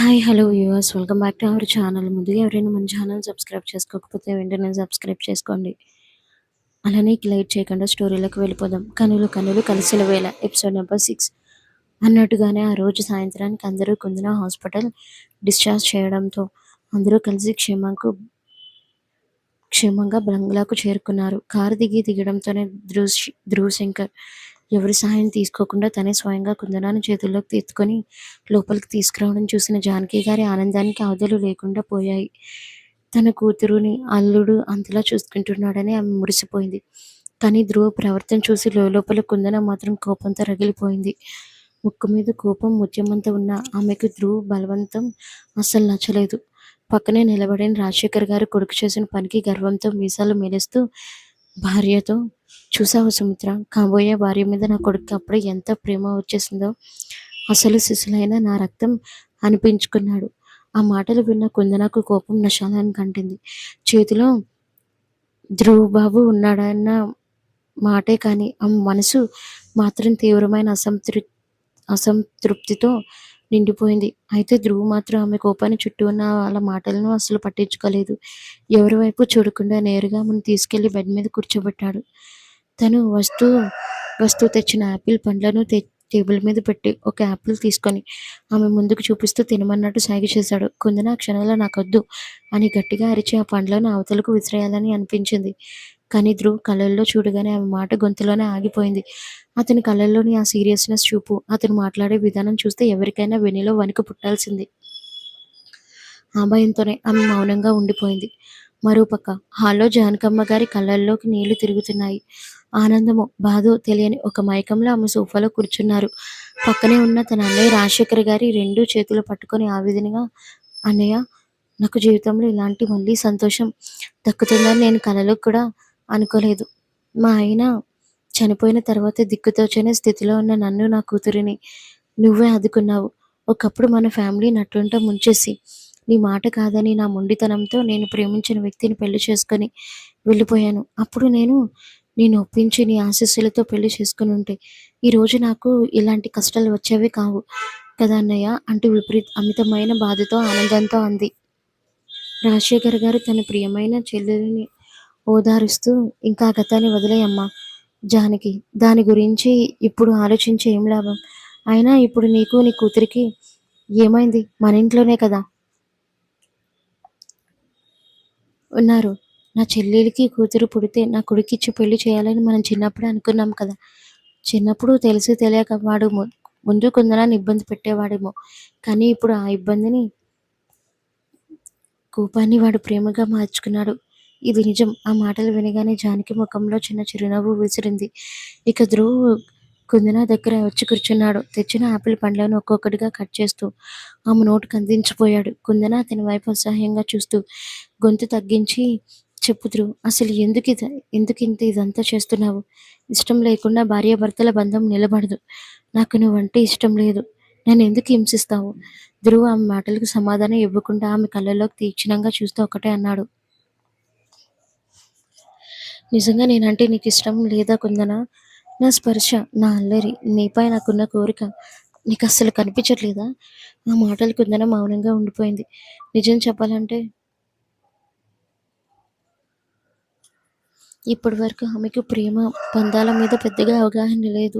Hi! Hello viewers, welcome back to our channel. ముందుగా ఎవరైనా మన ఛానల్ సబ్స్క్రైబ్ చేసుకోకపోతే వెంటనే సబ్స్క్రైబ్ చేసుకోండి. అలానే లేట్ చేయకుండా స్టోరీలోకి వెళ్ళిపోదాం. కనులు కనులు కలిసిన వేళ ఎపిసోడ్ నెంబర్ 6 అన్నట్టుగానే ఆ రోజు సాయంత్రానికి అందరూ కుందన హాస్పిటల్ డిశ్చార్జ్ చేయడంతో అందరూ కలిసి క్షేమంగా బంగ్లాకు చేరుకున్నారు. కారు దిగడంతోనే ధ్రువశంకర్ ఎవరి సహాయం తీసుకోకుండా తనే స్వయంగా కుందనాన్ని చేతుల్లోకి తీసుకొని లోపలికి తీసుకురావడం చూసిన జానకి గారి ఆనందానికి అవధులు లేకుండా పోయాయి. తన కూతురుని అల్లుడు అంతలా చూసుకుంటున్నాడని ఆమె మురిసిపోయింది. కానీ ధ్రువ ప్రవర్తన చూసి లోపల కుందన మాత్రం కోపంతో రగిలిపోయింది. ముక్కు మీద కోపం ముత్యమంతా ఉన్న ఆమెకు ధ్రువ బలవంతం అస్సలు నచ్చలేదు. పక్కనే నిలబడిన రాజశేఖర్ గారు కొడుకు చేసిన పనికి గర్వంతో మీసాలు మెలేస్తూ భార్యతో, చూసావా సుమిత్ర, కాబోయే భార్య మీద నా కొడుకు అప్పుడే ఎంత ప్రేమ వచ్చేసిందో, అసలు సిసలైన నా రక్తం అనిపించుకున్నాడు. ఆ మాటలు విన్న కుందనకు కోపం నశాలానికి అంటింది. చేతిలో ధ్రువబాబు ఉన్నాడన్న మాటే కానీ ఆమె మనసు మాత్రం తీవ్రమైన అసంతృప్తితో నిండిపోయింది. అయితే ధ్రువ్ మాత్రం ఆమె కోపాన్ని చుట్టూ ఉన్న వాళ్ళ మాటలను అసలు పట్టించుకోలేదు. ఎవరి వైపు చూడకుండా నేరుగా ఆమెను తీసుకెళ్లి బెడ్ మీద కూర్చోబెట్టాడు. తను వస్తూ తెచ్చిన యాపిల్ పండ్లను టేబుల్ మీద పెట్టి ఒక యాపిల్ తీసుకొని ఆమె ముందుకు చూపిస్తూ తినమన్నట్టు సైగ చేశాడు. కుందన క్షణంలో నాకొద్దు అని గట్టిగా అరిచి ఆ పండ్లను అవతలకు విసిరేయాలని అనిపించింది. కానీ ధ్రువ్ కళ్ళల్లో చూడగానే ఆమె మాట గొంతులోనే ఆగిపోయింది. అతని కళ్ళల్లోని ఆ సీరియస్నెస్ చూపు, అతను మాట్లాడే విధానం చూస్తే ఎవరికైనా వెన్నులో వణుకు పుట్టాల్సింది. ఆ భయంతోనే ఆమె మౌనంగా ఉండిపోయింది. మరోపక్క హాల్లో జానకమ్మ గారి కళ్ళల్లోకి నీళ్లు తిరుగుతున్నాయి. ఆనందమో బాధో తెలియని ఒక మైకంలో ఆమె సోఫాలో కూర్చున్నారు. పక్కనే ఉన్న తన అన్నయ్య రాజశేఖర్ గారి 2 చేతులు పట్టుకొని ఆవేదనగా, అన్నయ్య, నాకు జీవితంలో ఇలాంటి మళ్ళీ సంతోషం దక్కుతుందని నేను కలలో కూడా అనుకోలేదు. మా ఆయన చనిపోయిన తర్వాత దిక్కుతోచని స్థితిలో ఉన్న నన్ను, నా కూతురిని నువ్వే ఆదుకున్నావు. ఒకప్పుడు మన ఫ్యామిలీ నట్టుంట ముంచేసి నీ మాట కాదని నా మొండితనంతో నేను ప్రేమించిన వ్యక్తిని పెళ్లి చేసుకొని వెళ్ళిపోయాను. అప్పుడు నేను ఒప్పించి నీ ఆశీస్సులతో పెళ్లి చేసుకుని ఉంటే ఈరోజు నాకు ఇలాంటి కష్టాలు వచ్చేవి కావు కదా అన్నయ్య అంటూ అమితమైన బాధతో ఆనందంతో అంది. రాజశేఖర్ గారు తన ప్రియమైన చెల్లెలిని ఓదారుస్తూ, ఇంకా గతాన్ని వదిలేయమ్మా జానకి, దాని గురించి ఇప్పుడు ఆలోచించి ఏం లాభం? అయినా ఇప్పుడు నీకు నీ కూతురికి ఏమైంది? మన ఇంట్లోనే కదా ఉన్నారు. నా చెల్లెలికి కూతురు పుడితే నా కొడుకిచ్చి పెళ్లి చేయాలని మనం చిన్నప్పుడే అనుకున్నాం కదా. చిన్నప్పుడు తెలిసి తెలియక వాడు ముందు కొందరాన్ని ఇబ్బంది పెట్టేవాడేమో. కానీ ఇప్పుడు ఆ ఇబ్బందిని, కోపాన్ని వాడు ప్రేమగా మార్చుకున్నాడు. ఇది నిజం. ఆ మాటలు వినగానే జానకి ముఖంలో చిన్న చిరునవ్వు విసిరింది. ఇక ధ్రువ్ కుందన దగ్గర వచ్చి కూర్చున్నాడు. తెచ్చిన ఆపిల్ పండ్లను ఒక్కొక్కటిగా కట్ చేస్తూ ఆమె నోటికి అందించిపోయాడు. కుందన అతని వైపు అసహ్యంగా చూస్తూ గొంతు తగ్గించి, చెప్పు ధ్రువ్, అసలు ఎందుకింత ఇదంతా చేస్తున్నావు? ఇష్టం లేకుండా భార్యాభర్తల బంధం నిలబడదు. నాకు నువ్వంటే ఇష్టం లేదు. నన్ను ఎందుకు హింసిస్తావు? ధ్రువ్ ఆమె మాటలకు సమాధానం ఇవ్వకుండా ఆమె కళ్ళల్లోకి తీక్షణంగా చూస్తూ ఒకటే అన్నాడు. నిజంగా నేనంటే నీకు ఇష్టం లేదా కుందన? నా స్పర్శ, నా అల్లరి, నీపై నాకున్న కోరిక నీకు అస్సలు కనిపించట్లేదా? ఆ మాటలు కుందన మౌనంగా ఉండిపోయింది. నిజం చెప్పాలంటే ఇప్పటి వరకు ఆమెకు ప్రేమ బంధాల మీద పెద్దగా అవగాహన లేదు.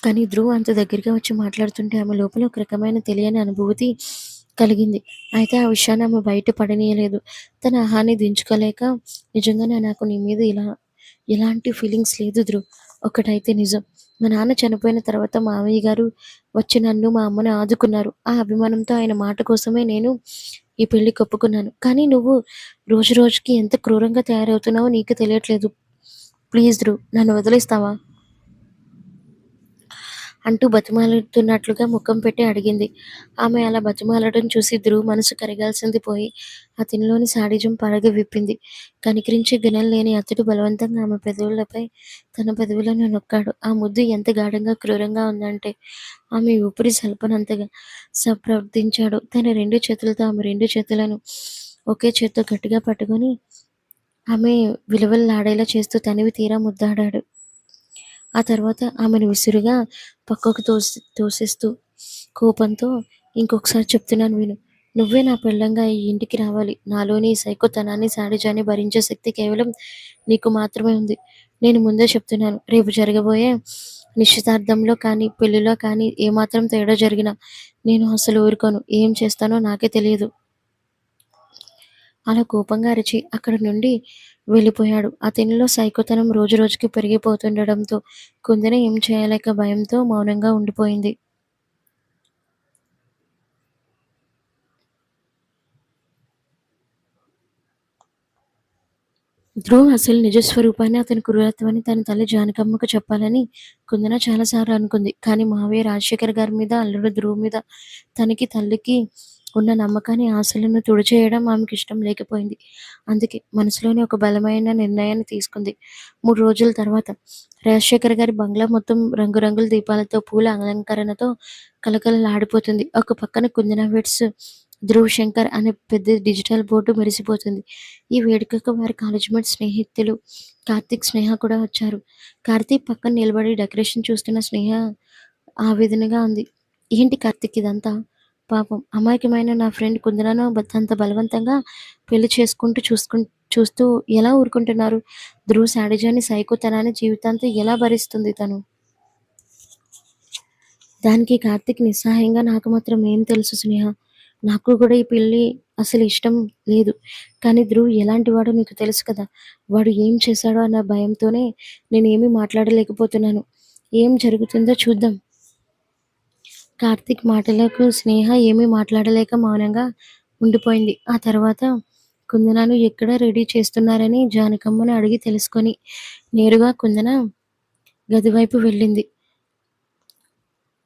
కానీ ధ్రువ్ అంత దగ్గరగా వచ్చి మాట్లాడుతుంటే ఆమె లోపల ఒక రకమైన తెలియని అనుభూతి కలిగింది. అయితే ఆ విషయాన్ని ఆమె బయట పడనీయలేదు. తన ఆహాన్ని దించుకోలేక, నిజంగానే నాకు నీ మీద ఎలాంటి ఫీలింగ్స్ లేదు ధ్రువ్. ఒకటైతే నిజం, మా నాన్న చనిపోయిన తర్వాత మావయ్య గారు వచ్చి నన్ను, మా అమ్మని ఆదుకున్నారు. ఆ అభిమానంతో ఆయన మాట కోసమే నేను ఈ పెళ్లికి ఒప్పుకున్నాను. కానీ నువ్వు రోజు రోజుకి ఎంత క్రూరంగా తయారవుతున్నావో నీకు తెలియట్లేదు. ప్లీజ్ ధ్రువ్, నన్ను వదిలేస్తావా అంటూ బతిమాలుతున్నట్లుగా ముఖం పెట్టి అడిగింది. ఆమె అలా బతిమాలడం చూసి ధ్రువ్ మనసు కరగాల్సింది పోయి అతనిలోని శాడిజం పడగ విప్పింది. కనికరించే గుణం లేని అతడు బలవంతంగా ఆమె పెదవులపై తన పెదవులను నొక్కాడు. ఆ ముద్దు ఎంత గాఢంగా క్రూరంగా ఉందంటే ఆమె ఊపిరి సల్పనంతగా సంప్రదించాడు. తన 2 చేతులతో ఆమె 2 చేతులను ఒకే చేత్తో గట్టిగా పట్టుకొని ఆమె విలువల్లాడేలా చేస్తూ తనివి తీరా ముద్దాడాడు. ఆ తర్వాత ఆమెను విసురుగా పక్కకు తోసేస్తూ కోపంతో, "ఇంకొకసారి చెప్తున్నాను విను. నువ్వే నా పెళ్ళాంగా ఈ ఇంటికి రావాలి. నాలోని ఈ సైకోతనాన్ని, శాడిజాన్ని భరించే శక్తి కేవలం నీకు మాత్రమే ఉంది. నేను ముందే చెప్తున్నాను. రేపు జరగబోయే నిశ్చితార్థంలో కానీ, పెళ్లిలో కానీ ఏమాత్రం తేడా జరిగినా నేను అసలు ఊరుకోను. ఏం చేస్తానో నాకే తెలియదు." అలా కోపంగా అరిచి అక్కడి నుండి వెళ్ళిపోయాడు. అతనిలో సైకోతనం రోజురోజుకి పెరిగిపోతుండడంతో కుందన ఏం చేయలేక భయంతో మౌనంగా ఉండిపోయింది. ధ్రువ్ అసలు నిజ స్వరూపాన్ని, అతని క్రూరత్వాన్ని తన తల్లి జానకమ్మకు చెప్పాలని కుందన చాలాసార్లు అనుకుంది. కానీ మావయ్య రాజశేఖర్ గారి మీద, అల్లుడు ధ్రువ్ మీద తనకి, తల్లికి ఉన్న నమ్మకాన్ని, ఆశలను తుడిచేయడం ఆమెకిష్టం లేకపోయింది. అందుకే మనసులోని ఒక బలమైన నిర్ణయాన్ని తీసుకుంది. 3 రోజుల తర్వాత రాజశేఖర్ గారి బంగ్లా మొత్తం రంగురంగుల దీపాలతో, పూల అలంకరణతో కళకళలాడిపోతుంది. ఒక పక్కన కుందన వెడ్స్ ధ్రువ్ శంకర్ అనే పెద్ద డిజిటల్ బోర్డు మెరిసిపోతుంది. ఈ వేడుకకు వారి కాలేజీమేట్ స్నేహితులు కార్తీక్, స్నేహ కూడా వచ్చారు. కార్తీక్ పక్కన నిలబడి డెకరేషన్ చూస్తున్న స్నేహ ఆవేదనగా ఉంది. ఏంటి కార్తీక్ ఇదంతా? పాపం అమాయకమైన నా ఫ్రెండ్ కుందనను అంత బలవంతంగా పెళ్లి చేసుకుంటూ చూస్తూ ఎలా ఊరుకుంటున్నారు? ధ్రువ్ శాడిజాన్ని, సైకోతనాన్ని జీవితాంతం ఎలా భరిస్తుంది తను? దానికి కార్తీక్ నిస్సహాయంగా, నాకు మాత్రం ఏం తెలుసు స్నేహ. నాకు కూడా ఈ పెళ్లి అసలు ఇష్టం లేదు. కానీ ధ్రువ్ ఎలాంటివాడో నీకు తెలుసు కదా! వాడు ఏం చేశాడో అన్న భయంతోనే నేనేమీ మాట్లాడలేకపోతున్నాను. ఏం జరుగుతుందో చూద్దాం. కార్తీక్ మాటలకు స్నేహ ఏమీ మాట్లాడలేక మౌనంగా ఉండిపోయింది. ఆ తర్వాత కుందనను ఎక్కడ రెడీ చేస్తున్నారని జానకమ్మను అడిగి తెలుసుకొని నేరుగా కుందన గది వైపు వెళ్ళింది.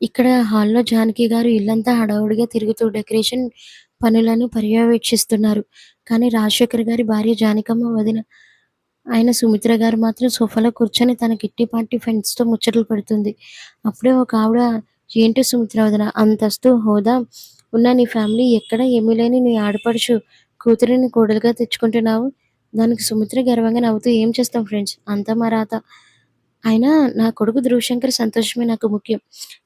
ఇక్కడ హాల్‌లో జానకి గారు ఇల్లంతా హడావుడిగా తిరుగుతూ డెకరేషన్ పనులను పర్యవేక్షిస్తున్నారు. కానీ రాజశేఖర్ గారి భార్య జానకమ్మ వదిన అయిన సుమిత్ర గారు మాత్రం సోఫాలో కూర్చొని తన కిట్టి పార్టీ ఫ్రెండ్స్‌తో ముచ్చట్లు పెడుతుంది. అప్పుడే ఒక ఆవిడ, "ఏంటి సుమిత్ర వదిన, అంతస్తు, హోదా ఉన్న నీ ఫ్యామిలీ ఎక్కడ ఏమీ లేని నీ ఆడపడుచు కూతురిని కోడలుగా తెచ్చుకుంటున్నావు?" దానికి సుమిత్ర గర్వంగా నవ్వుతూ, "ఏం చేస్తాం ఫ్రెండ్స్, అంతా మా రాత. అయినా నా కొడుకు ధృవశంకర్ సంతోషమే నాకు ముఖ్యం.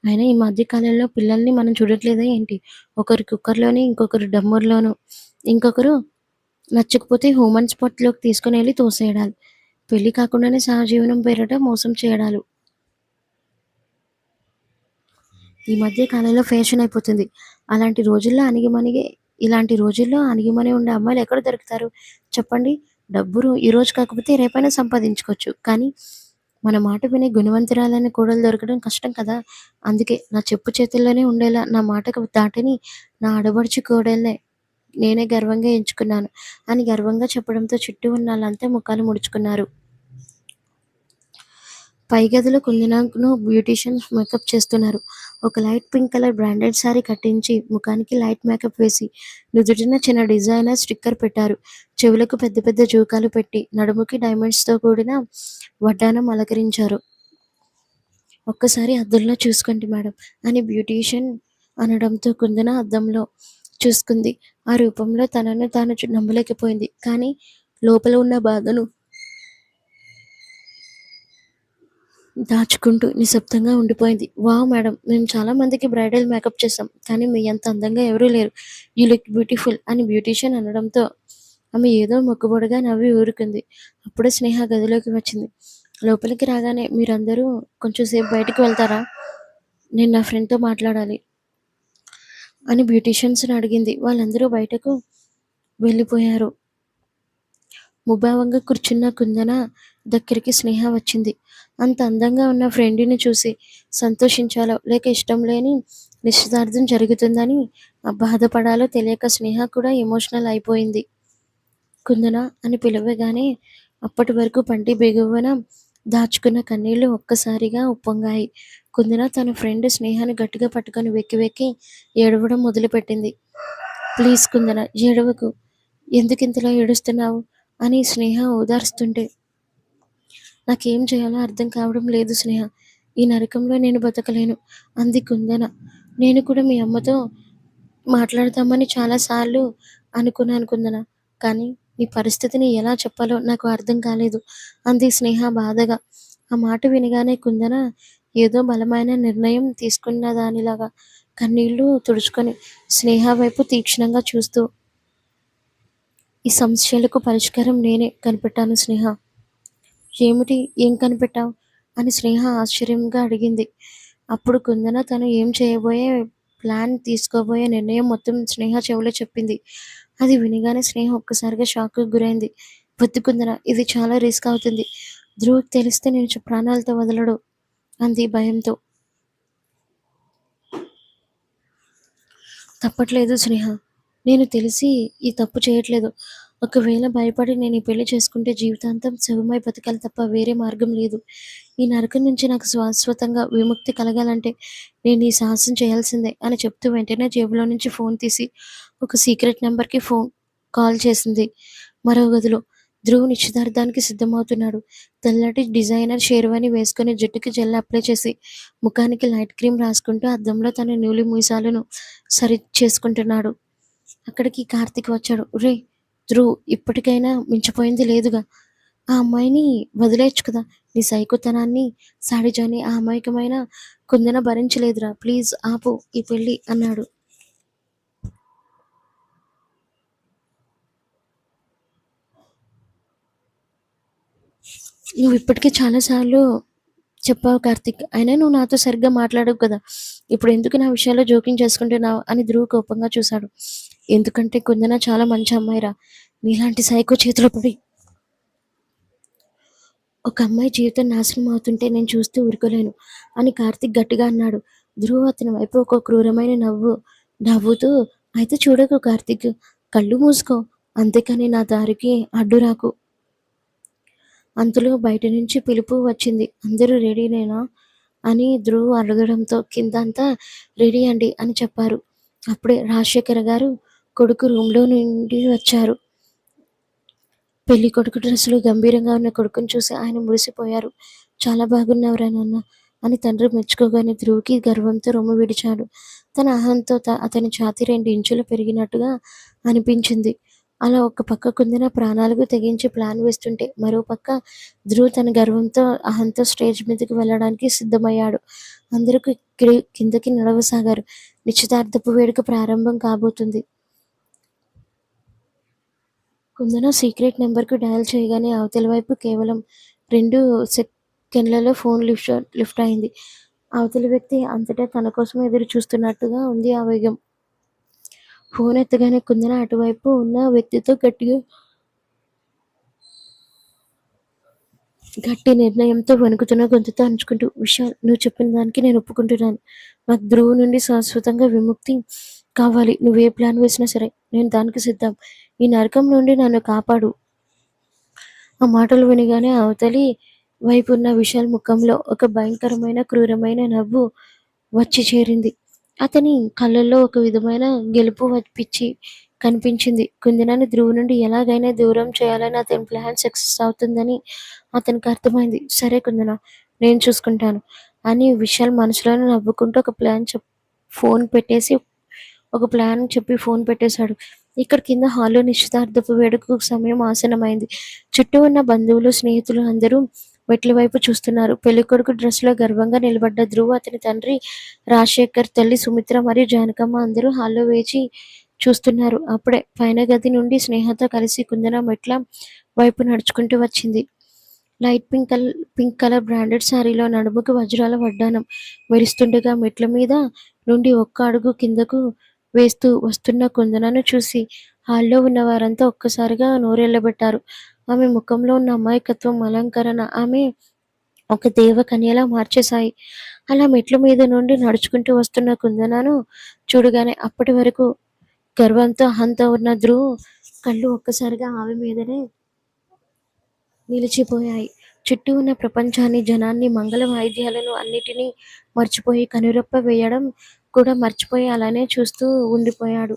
అయినా ఈ మధ్య కాలంలో పిల్లల్ని మనం చూడట్లేదా ఏంటి? ఒకరు కుక్కర్‌లోని, ఇంకొకరు డమ్మర్‌లోను, ఇంకొకరు నచ్చకపోతే హోమ్ అండ్ స్పాట్‌లోకి తీసుకొనెళ్లి తోసేయడాలు. పెళ్లి కాకుండానే సహజీవనం పేరిట మోసం చేయడాలు. ఈ మధ్య కాలంలో ఫ్యాషన్ అయిపోతుంది. అలాంటి రోజుల్లో అణిగిమణిగి ఇలాంటి రోజుల్లో అణిగిమణి ఉండే అమ్మాయిలు ఎక్కడ దొరుకుతారు చెప్పండి? డబ్బు ఈరోజు కాకపోతే రేపైనా సంపాదించుకోవచ్చు. కానీ మన మాట వినే గుణవంతురాలైన కోడలు దొరకడం కష్టం కదా! అందుకే నా చెప్పు చేతుల్లోనే ఉండేలా, నా మాటకు దాటని నా ఆడపడుచు కోడల్నే నేనే గర్వంగా ఎంచుకున్నాను అని గర్వంగా చెప్పడంతో చుట్టూ ఉన్నోళ్ళంతా ముఖాలు ముడుచుకున్నారు. పై గదిలో కుందనను బ్యూటీషియన్స్ మేకప్ చేస్తున్నారు. ఒక light pink colour branded sorry కట్టించి, ముఖానికి లైట్ మేకప్ వేసి, నుదుటిన చిన్న డిజైనర్ స్టిక్కర్ పెట్టారు. చెవులకు పెద్ద పెద్ద జూకాలు పెట్టి, నడుముకి డైమండ్స్‌తో కూడిన వడ్డానం అలంకరించారు. "ఒక్కసారి అద్దంలో చూసుకోండి మేడం" అని బ్యూటీషియన్ అనడంతో కుందన అద్దంలో చూసుకుంది. ఆ రూపంలో తనను తాను నమ్మలేకపోయింది. కానీ లోపల ఉన్న బాధను దాచుకుంటూ నిశ్శబ్దంగా ఉండిపోయింది. "వావ్ మేడం, మేము చాలా మందికి బ్రైడల్ మేకప్ చేశాం. కానీ మీ అంత అందంగా ఎవరూ లేరు. యూ లుక్ బ్యూటిఫుల్" అని బ్యూటీషియన్ అనడంతో ఆమె ఏదో మొక్కుబడిగా నవ్వి ఊరుకుంది. అప్పుడే స్నేహ గదిలోకి వచ్చింది. లోపలికి రాగానే, "మీరందరూ కొంచెం సేపు బయటికి వెళ్తారా? నేను నా ఫ్రెండ్‌తో మాట్లాడాలి" అని బ్యూటీషియన్స్‌ని అడిగింది. వాళ్ళందరూ బయటకు వెళ్ళిపోయారు. ముభావంగా కూర్చున్న కుందన దగ్గరికి స్నేహ వచ్చింది. అంత అందంగా ఉన్న ఫ్రెండుని చూసి సంతోషించాలో, లేక ఇష్టం లేని నిశ్చితార్థం జరుగుతుందని బాధపడాలో తెలియక స్నేహ కూడా ఎమోషనల్ అయిపోయింది. కుందన అని పిలవగానే అప్పటి వరకు పంటి బిగువన దాచుకున్న కన్నీళ్లు ఒక్కసారిగా ఉప్పొంగాయి. కుందన తన ఫ్రెండ్ స్నేహని గట్టిగా పట్టుకొని వెక్కి వెక్కి ఏడవడం మొదలుపెట్టింది. "ప్లీజ్ కుందన, ఏడవకు. ఎందుకింతలా ఏడుస్తున్నావు" అని స్నేహ ఓదారుస్తుంటే, "నాకేం చేయాలో అర్థం కావడం లేదు స్నేహ. ఈ నరకంలో నేను బతకలేను" అంది కుందన. "నేను కూడా మీ అమ్మతో మాట్లాడదామని చాలా సార్లు అనుకున్నాను కుందన. కానీ నీ పరిస్థితిని ఎలా చెప్పాలో నాకు అర్థం కాలేదు" అంది స్నేహ బాధగా. ఆ మాట వినగానే కుందన ఏదో బలమైన నిర్ణయం తీసుకున్న దానిలాగా కన్నీళ్లు తుడుచుకొని స్నేహ వైపు తీక్షణంగా చూస్తూ, ఈ సమస్యలకు పరిష్కారం నేనే కనిపెట్టాను స్నేహ. ఏమిటి? ఏం కనిపెట్టావు? అని స్నేహ ఆశ్చర్యంగా అడిగింది. అప్పుడు కుందన తను ఏం చేయబోయే ప్లాన్ తీసుకోబోయే నిర్ణయం మొత్తం స్నేహ చెవిలో చెప్పింది. అది వినగానే స్నేహ ఒక్కసారిగా షాక్‌కి గురైంది. వద్దు కుందన, ఇది చాలా రిస్క్ అవుతుంది. ధ్రువ్‌కి తెలిస్తే నిన్ను ప్రాణాలతో వదలడు అంది భయంతో. తప్పట్లేదు స్నేహ. నేను తెలిసి ఈ తప్పు చేయట్లేదు. ఒకవేళ భయపడి నేను ఈ పెళ్లి చేసుకుంటే జీవితాంతం శవమై బతకాలి తప్ప వేరే మార్గం లేదు. ఈ నరకం నుంచి నాకు శాశ్వతంగా విముక్తి కలగాలంటే నేను ఈ సాహసం చేయాల్సిందే అని చెప్తూ వెంటనే జేబులో నుంచి ఫోన్ తీసి ఒక సీక్రెట్ నెంబర్‌కి కాల్ చేసింది. మరో గదిలో ధ్రువ్ నిశ్చితార్థానికి సిద్ధమవుతున్నాడు. తెల్లటి డిజైనర్ షేర్వాణి వేసుకొని జుట్టుకి జెల్ అప్లై చేసి ముఖానికి లైట్ క్రీమ్ రాసుకుంటూ అద్దంలో తన నీలి మీసాలను సరి చేసుకుంటున్నాడు. అక్కడికి కార్తీక్ వచ్చాడు. ఒరేయ్ ధ్రువ్, ఇప్పటికైనా మించిపోయింది లేదుగా. ఆ అమ్మాయిని వదిలేయొచ్చు కదా. నీ సైకోతనాన్ని, శాడిజాన్ని ఆ అమాయకమైన కుందన భరించలేదురా. ప్లీజ్ ఆపు ఈ పెళ్లి అన్నాడు. నువ్వు ఇప్పటికే చాలా సార్లు చెప్పావు కార్తీక్. అయినా నువ్వు నాతో సరిగ్గా మాట్లాడవు కదా. ఇప్పుడు ఎందుకు నా విషయాల్లో జోక్యం చేసుకుంటున్నావు అని ధ్రువ్ కోపంగా చూశాడు. ఎందుకంటే కుందన చాలా మంచి అమ్మాయిరా. నీలాంటి సైకో చేతిలో పడి ఒక అమ్మాయి జీవితం నాశనం అవుతుంటే నేను చూస్తూ ఊరుకోలేను అని కార్తీక్ గట్టిగా అన్నాడు. ధ్రువ్ అతని వైపు ఒక క్రూరమైన నవ్వుతూ, అయితే చూడకు కార్తీక్, కళ్ళు మూసుకో. అంతేకాని నా దారికి అడ్డు రాకు. అంతలో బయట నుంచి పిలుపు వచ్చింది. అందరూ రెడీనేనా అని ధ్రువ్ అడగడంతో కిందంతా రెడీ అండి అని చెప్పారు. అప్పుడే రాజశేఖర్ గారు కొడుకు రూమ్లో నుండి వచ్చారు. పెళ్లి కొడుకు డ్రెస్సులో గంభీరంగా ఉన్న కొడుకుని చూసి ఆయన మురిసిపోయారు. చాలా బాగున్నావురా నాన్న అని తండ్రి మెచ్చుకోగానే ధ్రువ్‌కి గర్వంతో రొమ్ము విడిచాడు. తన అహంతో అతని ఛాతీ 2 ఇంచులు పెరిగినట్టుగా అనిపించింది. అలా ఒక పక్క కుందన ప్రాణాలకు తెగించి ప్లాన్ వేస్తుంటే, మరో పక్క ధ్రువ్ తన గర్వంతో, అహంతో స్టేజ్ మీదకి వెళ్ళడానికి సిద్ధమయ్యాడు. అందరూ కిందకి నడవసాగారు. నిశ్చితార్థపు వేడుక ప్రారంభం కాబోతుంది. కుందన సీక్రెట్ నెంబర్‌కి డయల్ చేయగానే అవతలి వైపు కేవలం 2 సెకన్లలో ఫోన్ లిఫ్ట్ అయింది. అవతలి వ్యక్తి అంతటా తన కోసం ఎదురు చూస్తున్నట్టుగా ఉంది ఆ వేగం. ఫోన్ ఎత్తగానే కుందన అటువైపు ఉన్న వ్యక్తితో గట్టి నిర్ణయంతో వణుకుతున్న గొంతుతో అంచుకుంటూ, విశాల్, నువ్వు చెప్పిన దానికి నేను ఒప్పుకుంటున్నాను. నాకు ధ్రువ్ నుండి శాశ్వతంగా విముక్తి కావాలి. నువ్వే ప్లాన్ వేసినా సరే నేను దానికి సిద్ధం. ఈ నరకం నుండి నన్ను కాపాడు. ఆ మాటలు వినగానే అవతలి వైపున్న విశాల్ ముఖంలో ఒక భయంకరమైన, క్రూరమైన నవ్వు వచ్చి చేరింది. అతని కళ్ళల్లో ఒక విధమైన గెలుపు పిచ్చి కనిపించింది. కుందనాన్ని ధ్రువ్ నుండి ఎలాగైనా దూరం చేయాలని అతని ప్లాన్ సక్సెస్ అవుతుందని అతనికి అర్థమైంది. సరే కుందన, నేను చూసుకుంటాను అని విశాల్ మనసులోనే నవ్వుకుంటూ ఫోన్ పెట్టేసి ఒక ప్లాన్ చెప్పి ఫోన్ పెట్టేశాడు. ఇక్కడ కింద హాల్లో నిశ్చితార్థపు వేడుకకు సమయం ఆసన్నమైంది. చుట్టూ ఉన్న బంధువులు, స్నేహితులు అందరూ మెట్ల వైపు చూస్తున్నారు. పెళ్ళికొడుకు డ్రెస్‌లో గర్వంగా నిలబడ్డ ధ్రువ్, అతని తండ్రి రాజశేఖర్, తల్లి సుమిత్ర మరియు జానకమ్మ అందరూ హాల్లో వేచి చూస్తున్నారు. అప్పుడే పైన గది నుండి స్నేహతో కలిసి కుందన మెట్ల వైపు నడుచుకుంటూ వచ్చింది. లైట్ పింక్ కలర్ బ్రాండెడ్ శారీలో నడుముకి వజ్రాల వడ్డానం మెరుస్తుండగా మెట్ల మీద నుండి ఒక్క అడుగు కిందకు వేస్తూ వస్తున్న కుందనను చూసి హాల్లో ఉన్న వారంతా ఒక్కసారిగా నోరెళ్లబెట్టారు. ఆమె ముఖంలో ఉన్న అమాయకత్వం, అలంకరణ ఆమె ఒక దేవకన్యలా మార్చేశాయి. అలా మెట్ల మీద నుండి నడుచుకుంటూ వస్తున్న కుందనను చూడగానే అప్పటి వరకు గర్వంతో, అహంతో ఉన్న ధ్రువ్ కళ్ళు ఒక్కసారిగా ఆమె మీదనే నిలిచిపోయాయి. చుట్టూ ఉన్న ప్రపంచాన్ని, జనాన్ని, మంగళ వాయిద్యాలను అన్నిటినీ మర్చిపోయి, కనురెప్ప వేయడం కూడా మర్చిపోయి అలానే చూస్తూ ఉండిపోయాడు.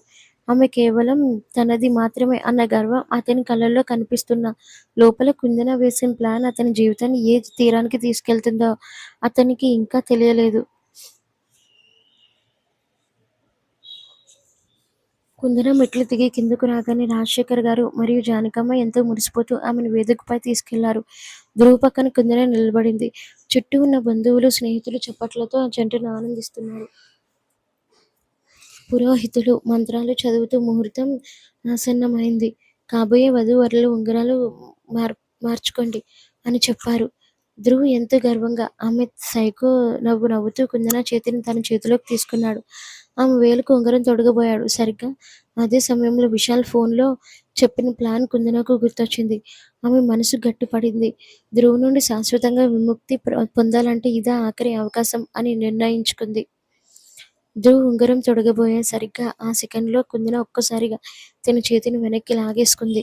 ఆమె కేవలం తనది మాత్రమే అన్న గర్వం అతని కళ్ళల్లో కనిపిస్తున్నా, లోపల కుందన వేసిన ప్లాన్ అతని జీవితాన్ని ఏ తీరానికి తీసుకెళ్తుందో అతనికి ఇంకా తెలియలేదు. కుందన మెట్లు దిగి కిందకు రాగానే రాజశేఖర్ గారు మరియు జానకమ్మ ఎంతో మురిసిపోతూ ఆమెను వేదికపై తీసుకెళ్లారు. ధ్రువ పక్కన కుందన నిలబడింది. చుట్టూ ఉన్న బంధువులు, స్నేహితులు చప్పట్లతో ఆ జంటను ఆనందిస్తున్నారు. పురోహితులు మంత్రాలు చదువుతూ ముహూర్తం ఆసన్నమైంది. కాబోయే వధూవరులు ఉంగరాలు మార్ మార్చుకోండి అని చెప్పారు. ధ్రువ్ ఎంతో గర్వంగా ఆమె సైకో నవ్వుతూ కుందన చేతిని తన చేతిలోకి తీసుకున్నాడు. ఆమె వేలుకు ఉంగరం తొడగబోయాడు. సరిగ్గా అదే సమయంలో విశాల్ ఫోన్లో చెప్పిన ప్లాన్ కుందనకు గుర్తొచ్చింది. ఆమె మనసు గట్టిపడింది. ధ్రువ్ నుండి శాశ్వతంగా విముక్తి పొందాలంటే ఇదే ఆఖరి అవకాశం అని నిర్ణయించుకుంది. ధ్రువ్ ఉంగరం తొడగబోయే సరిగ్గా ఆ సెకండ్లో కుందన ఒక్కసారిగా తన చేతిని వెనక్కి లాగేసుకుంది.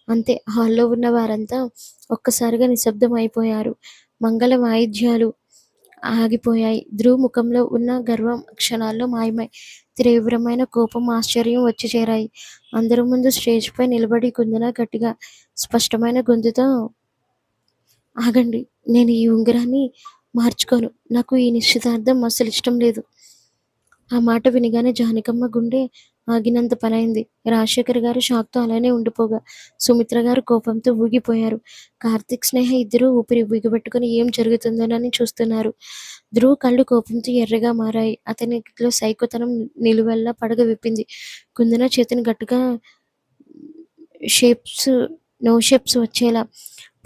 అంతే. హాల్లో ఉన్న వారంతా ఒక్కసారిగా నిశ్శబ్దం అయిపోయారు. మంగళ వాయిద్యాలు ఆగిపోయాయి. ధ్రువ్ ముఖంలో ఉన్న గర్వం క్షణాల్లో మాయమై తీవ్రమైన కోపం, ఆశ్చర్యం వచ్చి చేరాయి. అందరి ముందు స్టేజ్ పై నిలబడి కుందన గట్టిగా, స్పష్టమైన గొంతుతో, ఆగండి, నేను ఈ ఉంగరాన్ని మార్చుకోను. నాకు ఈ నిశ్చితార్థం అస్సలు ఇష్టం లేదు. ఆ మాట వినగానే జానకమ్మ గుండె ఆగినంత పనైంది. రాజశేఖర్ గారు షాక్తో అలానే ఉండిపోగా సుమిత్ర గారు కోపంతో ఊగిపోయారు. కార్తీక్, స్నేహ ఇద్దరూ ఊపిరి బిగబట్టుకుని ఏం జరుగుతుందోనని చూస్తున్నారు. ధ్రువ్ కళ్ళు కోపంతో ఎర్రగా మారాయి. అతనిలో సైకోతనం నిలువెల్లా పడగ విప్పింది. కుందన చేతిని గట్టిగా షేప్స్ నో షేప్స్ వచ్చేలా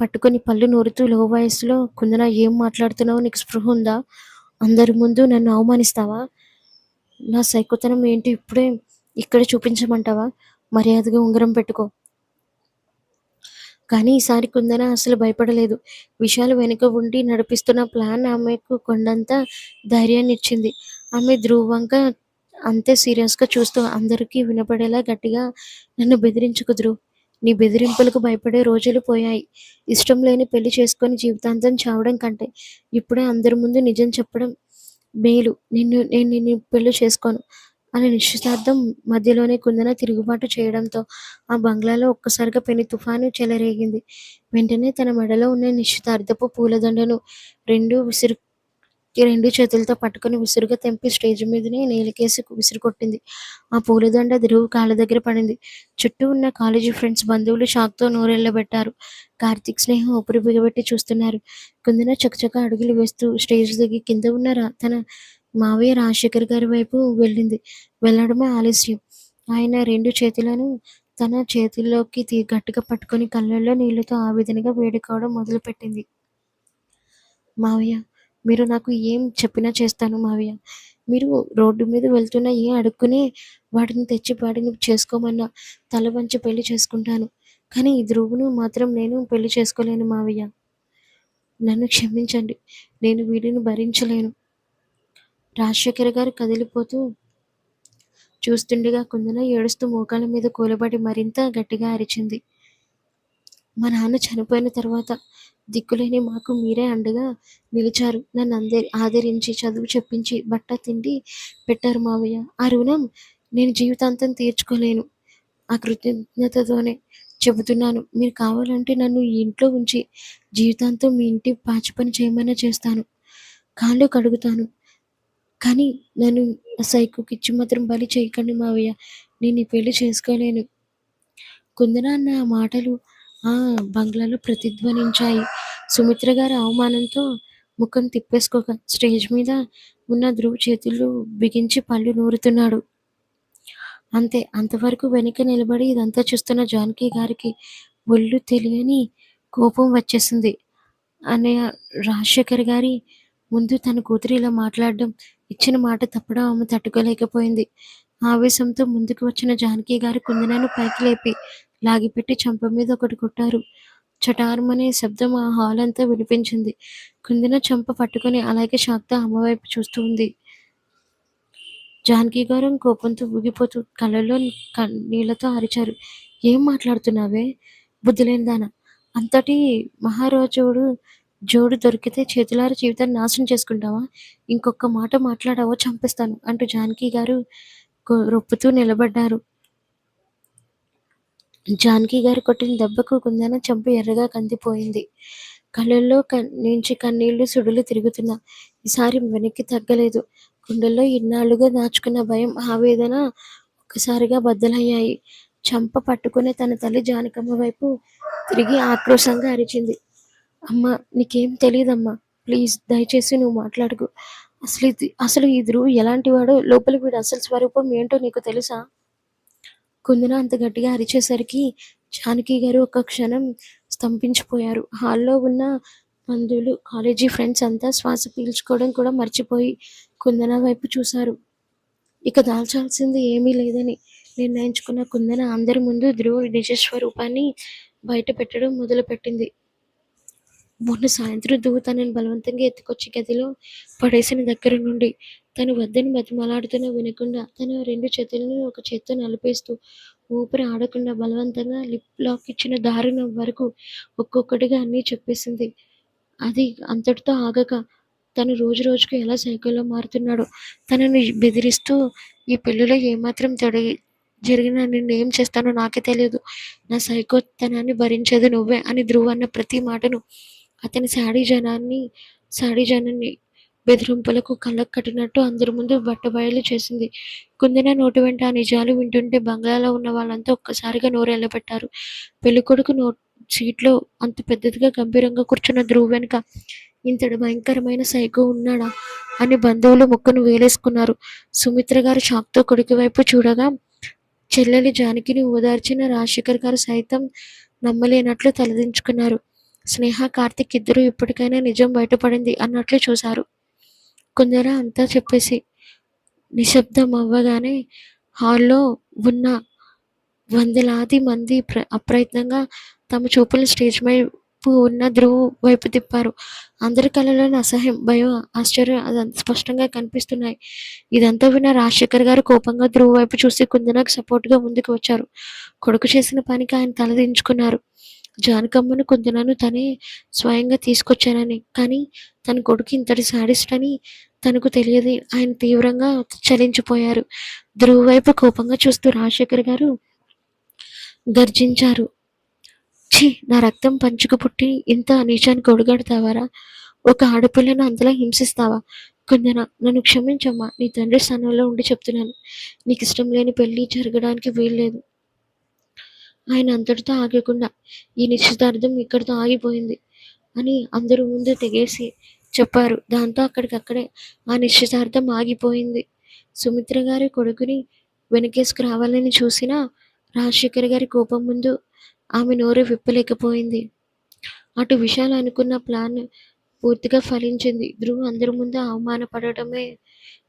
పట్టుకొని పళ్ళు నూరుతూ లో వయసులో, కుందన, ఏం మాట్లాడుతున్నావు? నీకు స్పృహ ఉందా? అందరి ముందు నన్ను అవమానిస్తావా? నా సైకోతనం ఏంటి ఇప్పుడే ఇక్కడే చూపించమంటావా? మర్యాదగా ఉంగరం పెట్టుకో. కానీ ఈసారి కుందన అసలు భయపడలేదు. విశాల్ వెనుక ఉండి నడిపిస్తున్న ప్లాన్ ఆమెకు కొండంత ధైర్యాన్నిచ్చింది. ఆమె ధ్రువ్ వంక అంతే సీరియస్గా చూస్తూ అందరికీ వినపడేలా గట్టిగా, నన్ను బెదిరించకు ధ్రువ్. నీ బెదిరింపులకు భయపడే రోజులు పోయాయి. ఇష్టం లేని పెళ్లి చేసుకొని జీవితాంతం చావడం కంటే ఇప్పుడే అందరి ముందు నిజం చెప్పడం మేలు. నేను నిన్ను పెళ్లి చేసుకోను అని నిశ్చితార్థం మధ్యలోనే కుందన తిరుగుబాటు చేయడంతో ఆ బంగ్లాలో ఒక్కసారిగా పెను తుఫాను చెలరేగింది. వెంటనే తన మెడలో ఉన్న నిశ్చితార్థపు పూలదండను రెండు చేతులతో పట్టుకుని విసురుగా తెంపి స్టేజ్ మీదనే నేలకేసి విసిరికొట్టింది. ఆ పూలదండ ధ్రువ్ కాళ్ళ దగ్గర పడింది. చుట్టూ ఉన్న కాలేజీ ఫ్రెండ్స్, బంధువులు షాక్తో నోరెళ్లబెట్టారు. కార్తీక్, స్నేహ ఊపిరి బిగబెట్టి చూస్తున్నారు. కుందన చకచకా అడుగులు వేస్తూ స్టేజ్ దిగి కింద ఉన్న తన మావయ్య రాజశేఖర్ గారి వైపు వెళ్ళింది. వెళ్ళడమే ఆలస్యం. ఆయన రెండు చేతులను తన చేతుల్లోకి గట్టిగా పట్టుకుని కళ్ళల్లో నీళ్లతో ఆవేదనగా వేడుకోవడం మొదలుపెట్టింది. మావయ్య, మీరు నాకు ఏం చెప్పినా చేస్తాను మావయ్య. మీరు రోడ్డు మీద వెళ్తున్న ఏ అడుక్కునే వాడిని తెచ్చి వాడిని చేసుకోమన్నా తల వంచి పెళ్లి చేసుకుంటాను. కానీ ఈ ధ్రువును మాత్రం నేను పెళ్లి చేసుకోలేను మావయ్య. నన్ను క్షమించండి. నేను వీడిని భరించలేను. రాజశేఖర్ గారు కదిలిపోతూ చూస్తుండగా కుందన ఏడుస్తూ మోకాళ్ళ మీద కూలబడి మరింత గట్టిగా అరిచింది. మా నాన్న చనిపోయిన తర్వాత దిక్కులేని మాకు మీరే అండగా నిలిచారు. నన్ను ఆదరించి, చదువు చెప్పించి, బట్ట తిండి పెట్టారు మావయ్య. ఆ రుణం నేను జీవితాంతం తీర్చుకోలేను. ఆ కృతజ్ఞతతోనే చెబుతున్నాను. మీరు కావాలంటే నన్ను ఈ ఇంట్లో ఉంచి జీవితాంతం మీ ఇంటి పాచి పని చేయమన్నా చేస్తాను. కాళ్ళు కడుగుతాను. కానీ నన్ను సైకోకిచ్చి మాత్రం బలి చేయకండి మావయ్య. నేను ఈ పెళ్లి చేసుకోలేను. కుందన అన్న ఆ మాటలు ఆ బంగ్లాలో ప్రతిధ్వనించాయి. సుమిత్ర గారి అవమానంతో ముఖం తిప్పేసుకోక స్టేజ్ మీద ఉన్న ధ్రువ్ చేతులు బిగించి పళ్ళు నూరుతున్నాడు. అంతే. అంతవరకు వెనక నిలబడి ఇదంతా చూస్తున్న జానకి గారికి ఒళ్ళు తెలియని కోపం వచ్చేసింది. అన్నయ్య, రాజశేఖర్ గారి ముందు తన కూతురు ఇలా మాట్లాడడం, ఇచ్చిన మాట తప్పడం ఆమె తట్టుకోలేకపోయింది. ఆవేశంతో ముందుకు వచ్చిన జానకి గారు కుందనను పైకి లేపి లాగిపెట్టి చెంప మీద ఒకటి కొట్టారు. చటారుమనే శబ్దం ఆ హాల్ అంతా వినిపించింది. కుందన చెంప పట్టుకుని అలాగే షాక్తో అమ్మ వైపు చూస్తూ ఉంది. జానకి గారు కోపంతో ఊగిపోతూ కళ్ళల్లో నీళ్లతో అరిచారు. ఏం మాట్లాడుతున్నావే బుద్ధిలేనిదానా? అంతటి మహారాజుడు జోడు దొరికితే చేతులారా జీవితాన్ని నాశనం చేసుకుంటావా? ఇంకొక్క మాట మాట్లాడావో చంపేస్తాను అంటూ జానకి గారు రొప్పుతూ నిలబడ్డారు. జానకి గారు కొట్టిన దెబ్బకు కుందన చెంప ఎర్రగా కందిపోయింది. కళ్ళల్లో నుంచి కన్నీళ్లు సుడులు తిరుగుతున్నా ఈసారి వెనక్కి తగ్గలేదు. గుండెల్లో ఇన్నాళ్లుగా దాచుకున్న భయం, ఆవేదన ఒక్కసారిగా బద్దలయ్యాయి. చెంప పట్టుకుని తన తల్లి జానకమ్మ వైపు తిరిగి ఆక్రోశంగా అరిచింది. అమ్మా! నీకేం తెలీదమ్మా! ప్లీజ్ దయచేసి నువ్వు మాట్లాడకు. అసలు ఈ ధ్రువ్ ఎలాంటివాడో, లోపల వీడి అసలు స్వరూపం ఏంటో నీకు తెలుసా? కుందన అంత గట్టిగా అరిచేసరికి జానకి గారు ఒక్క క్షణం స్తంభించిపోయారు. హాల్లో ఉన్న బంధువులు, కాలేజీ ఫ్రెండ్స్ అంతా శ్వాస పీల్చుకోవడం కూడా మర్చిపోయి కుందన వైపు చూశారు. ఇక దాల్చాల్సింది ఏమీ లేదని నిర్ణయించుకున్న కుందన అందరి ముందు ధ్రువ నిజ స్వరూపాన్ని బయట పెట్టడం మొదలుపెట్టింది. మొన్న సాయంత్రం ధ్రువ తనని బలవంతంగా ఎత్తుకొచ్చి గదిలో పడేసిన దగ్గర నుండి తను వద్దని బతిమలాడుతున్నా వినకుండా తన 2 చేతులను ఒక చేత్తో నలిపేస్తూ ఊపిరి ఆడకుండా బలవంతంగా లిప్ లాక్ ఇచ్చిన దారుణం వరకు ఒక్కొక్కటిగా అన్నీ చెప్పేసింది. అది అంతటితో ఆగక తను రోజు రోజుకు ఎలా సైకోలా మారుతున్నాడో, తనని బెదిరిస్తూ ఈ పెళ్ళిలో ఏమాత్రం జరిగినా నిన్నేం చేస్తానో నాకే తెలియదు. నా సైకోతనాన్ని భరించేది నువ్వే అని ధ్రువ్ అన్న ప్రతి మాటను అతని శాడిజాన్ని బెదిరింపులకు కళ్ళకు కట్టినట్టు అందరి ముందు బట్టబయలు చేసింది. కుందన నోటి వెంట ఆ నిజాలు వింటుంటే బంగ్లాలో ఉన్న వాళ్ళంతా ఒక్కసారిగా నోరెళ్ళబెట్టారు. పెళ్ళికొడుకు సీట్లో అంత పెద్దదిగా గంభీరంగా కూర్చున్న ధ్రువ్ వెనుక ఇంతటి భయంకరమైన సైకో ఉన్నాడా అని బంధువులు ముక్కును వేలేసుకున్నారు. సుమిత్ర గారు షాక్తో కొడుకు వైపు చూడగా చెల్లెలి జానకిని ఓదార్చిన రాజశేఖర్ గారు సైతం నమ్మలేనట్లు తలదించుకున్నారు. స్నేహ, కార్తిక్ ఇద్దరూ ఇప్పటికైనా నిజం బయటపడింది అన్నట్లు చూశారు. కుందన అంతా చెప్పేసి నిశ్శబ్దం అవ్వగానే హాల్లో ఉన్న వందలాది మంది అప్రయత్నంగా తమ చూపులు స్టేజ్ వైపు ఉన్న ధ్రువ్ వైపు తిప్పారు. అందరి కళ్ళలోని అసహ్యం, భయం, ఆశ్చర్యం అదంతా స్పష్టంగా కనిపిస్తున్నాయి. ఇదంతా విన్న రాజశేఖర్ గారు కోపంగా ధ్రువ్ వైపు చూసి కుందనకు సపోర్టుగా ముందుకు వచ్చారు. కొడుకు చేసిన పనికి ఆయన తలదించుకున్నారు. జానకమ్మను, కుందనను తనే స్వయంగా తీసుకొచ్చానని, కానీ తన కొడుకు ఇంతటి శాడిస్ట్ అని తనకు తెలియదు. ఆయన తీవ్రంగా చలించిపోయారు. ధ్రువ్ వైపు కోపంగా చూస్తూ రాజశేఖర్ గారు గర్జించారు. ఛీ! నా రక్తం పంచుకు పుట్టి ఇంత నీచానికి ఒడిగడతావారా? ఒక ఆడపిల్లను అంతలా హింసిస్తావా? కుందన, నన్ను క్షమించమ్మా. నీ తండ్రి స్థానంలో ఉండి చెప్తున్నాను. నీకు ఇష్టం లేని పెళ్లి జరగడానికి వీల్లేదు. ఆయన అంతటితో ఆగకుండా ఈ నిశ్చితార్థం ఇక్కడితో ఆగిపోయింది అని అందరూ ముందు తెగేసి చెప్పారు. దాంతో అక్కడికక్కడే ఆ నిశ్చితార్థం ఆగిపోయింది. సుమిత్ర గారి కొడుకుని వెనకేసుకు రావాలని చూసినా రాజశేఖర్ గారి కోపం ముందు ఆమె నోరు విప్పలేకపోయింది. అటు విశాల్ అనుకున్న ప్లాన్ పూర్తిగా ఫలించింది. ధ్రువ్ అందరి ముందు అవమానపడటమే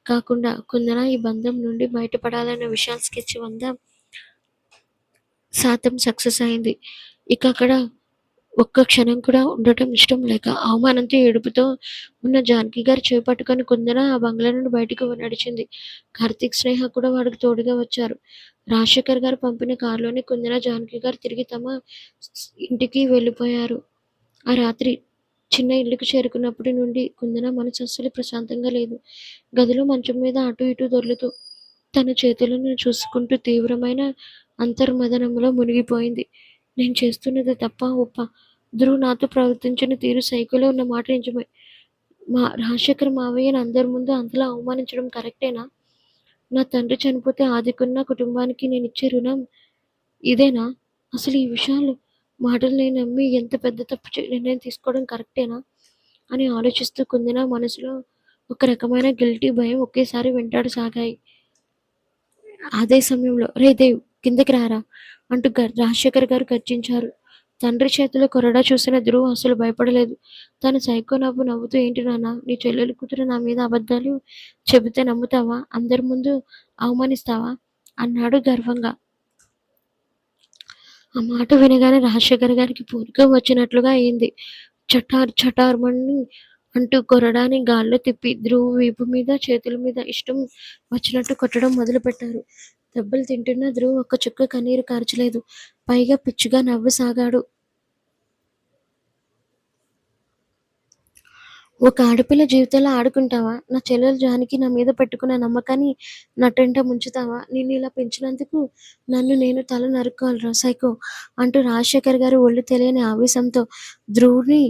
కాకుండా కుందన ఈ బంధం నుండి బయటపడాలన్న విశాల్ స్కెచ్ 100% సక్సెస్ అయింది. ఇక అక్కడ ఒక్క క్షణం కూడా ఉండటం ఇష్టం లేక అవమానంతో ఏడుపుతో ఉన్న జానకి గారు చేపట్టుకొని కుందన ఆ బంగ్లా నుండి బయటకు నడిచింది. కార్తీక్, స్నేహ కూడా వాడికి తోడుగా వచ్చారు. రాజశేఖర్ గారు పంపిన కారులోనే కుందన, జానకి గారు తిరిగి తమ ఇంటికి వెళ్ళిపోయారు. ఆ రాత్రి చిన్న ఇల్లుకు చేరుకున్నప్పటి నుండి కుందన మనసు అస్సలు ప్రశాంతంగా లేదు. గదిలో మంచం మీద అటు ఇటు దొర్లుతూ తన చేతులను చూసుకుంటూ తీవ్రమైన అంతర్మథనంలో మునిగిపోయింది. నేను చేస్తున్నది తప్పా, ఒప్పా? ధ్రువ్ నాతో ప్రవర్తించిన తీరు సైకోలో ఉన్న మాట నిజమే. రాజశేఖర్ మావయ్యని అందరి ముందు అంతలా అవమానించడం కరెక్టేనా? నా తండ్రి చనిపోతే ఆదుకున్న కుటుంబానికి నేనిచ్చే రుణం ఇదేనా? అసలు ఈ విషయాలు మాటలు నేను నమ్మి ఎంత పెద్ద తప్పు నిర్ణయం తీసుకోవడం కరెక్టేనా అని ఆలోచిస్తూ కుందన మనసులో ఒక రకమైన గిల్టీ భయం ఒకేసారి వెంటాడసాగాయి. అదే సమయంలో రే దేవ్, కిందకి రారా అంటూ రాజశేఖర్ గారు గర్జించారు. తండ్రి చేతిలో కొరడా చూసిన ధ్రువ్ అసలు భయపడలేదు. తన సైకో నవ్వుతూ ఏంటి నాన్న, నీ చెల్లెలు కూతురు నా మీద అబద్ధాలు చెబితే నమ్ముతావా? అందరి ముందు అవమానిస్తావా? అన్నాడు గర్వంగా. ఆ మాట వినగానే రాజశేఖర్ గారికి పూనకం వచ్చినట్లుగా అయింది. చటార్ చటార్మని అంటూ కొరడాని గాల్లో తిప్పి ధ్రువ్ వీపు మీద, చేతుల మీద ఇష్టం వచ్చినట్టు కొట్టడం మొదలుపెట్టారు. దెబ్బలు తింటున్న ధ్రువ్ ఒక్క చుక్క కన్నీరు కార్చలేదు. పైగా పిచ్చిగా నవ్వసాగాడు. ఒక ఆడపిల్ల జీవితంలో ఆడుకుంటావా? నా చెల్లెలు జానకి నా మీద పెట్టుకున్న నమ్మకాన్ని నట్టంట ముంచుతావా? నిన్నిలా పెంచినందుకు నన్ను నేను తల నరుక్కోవాలిరా సైకో అంటూ రాజశేఖర్ గారు ఒళ్ళు తెలియని ఆవేశంతో ధ్రువ్ని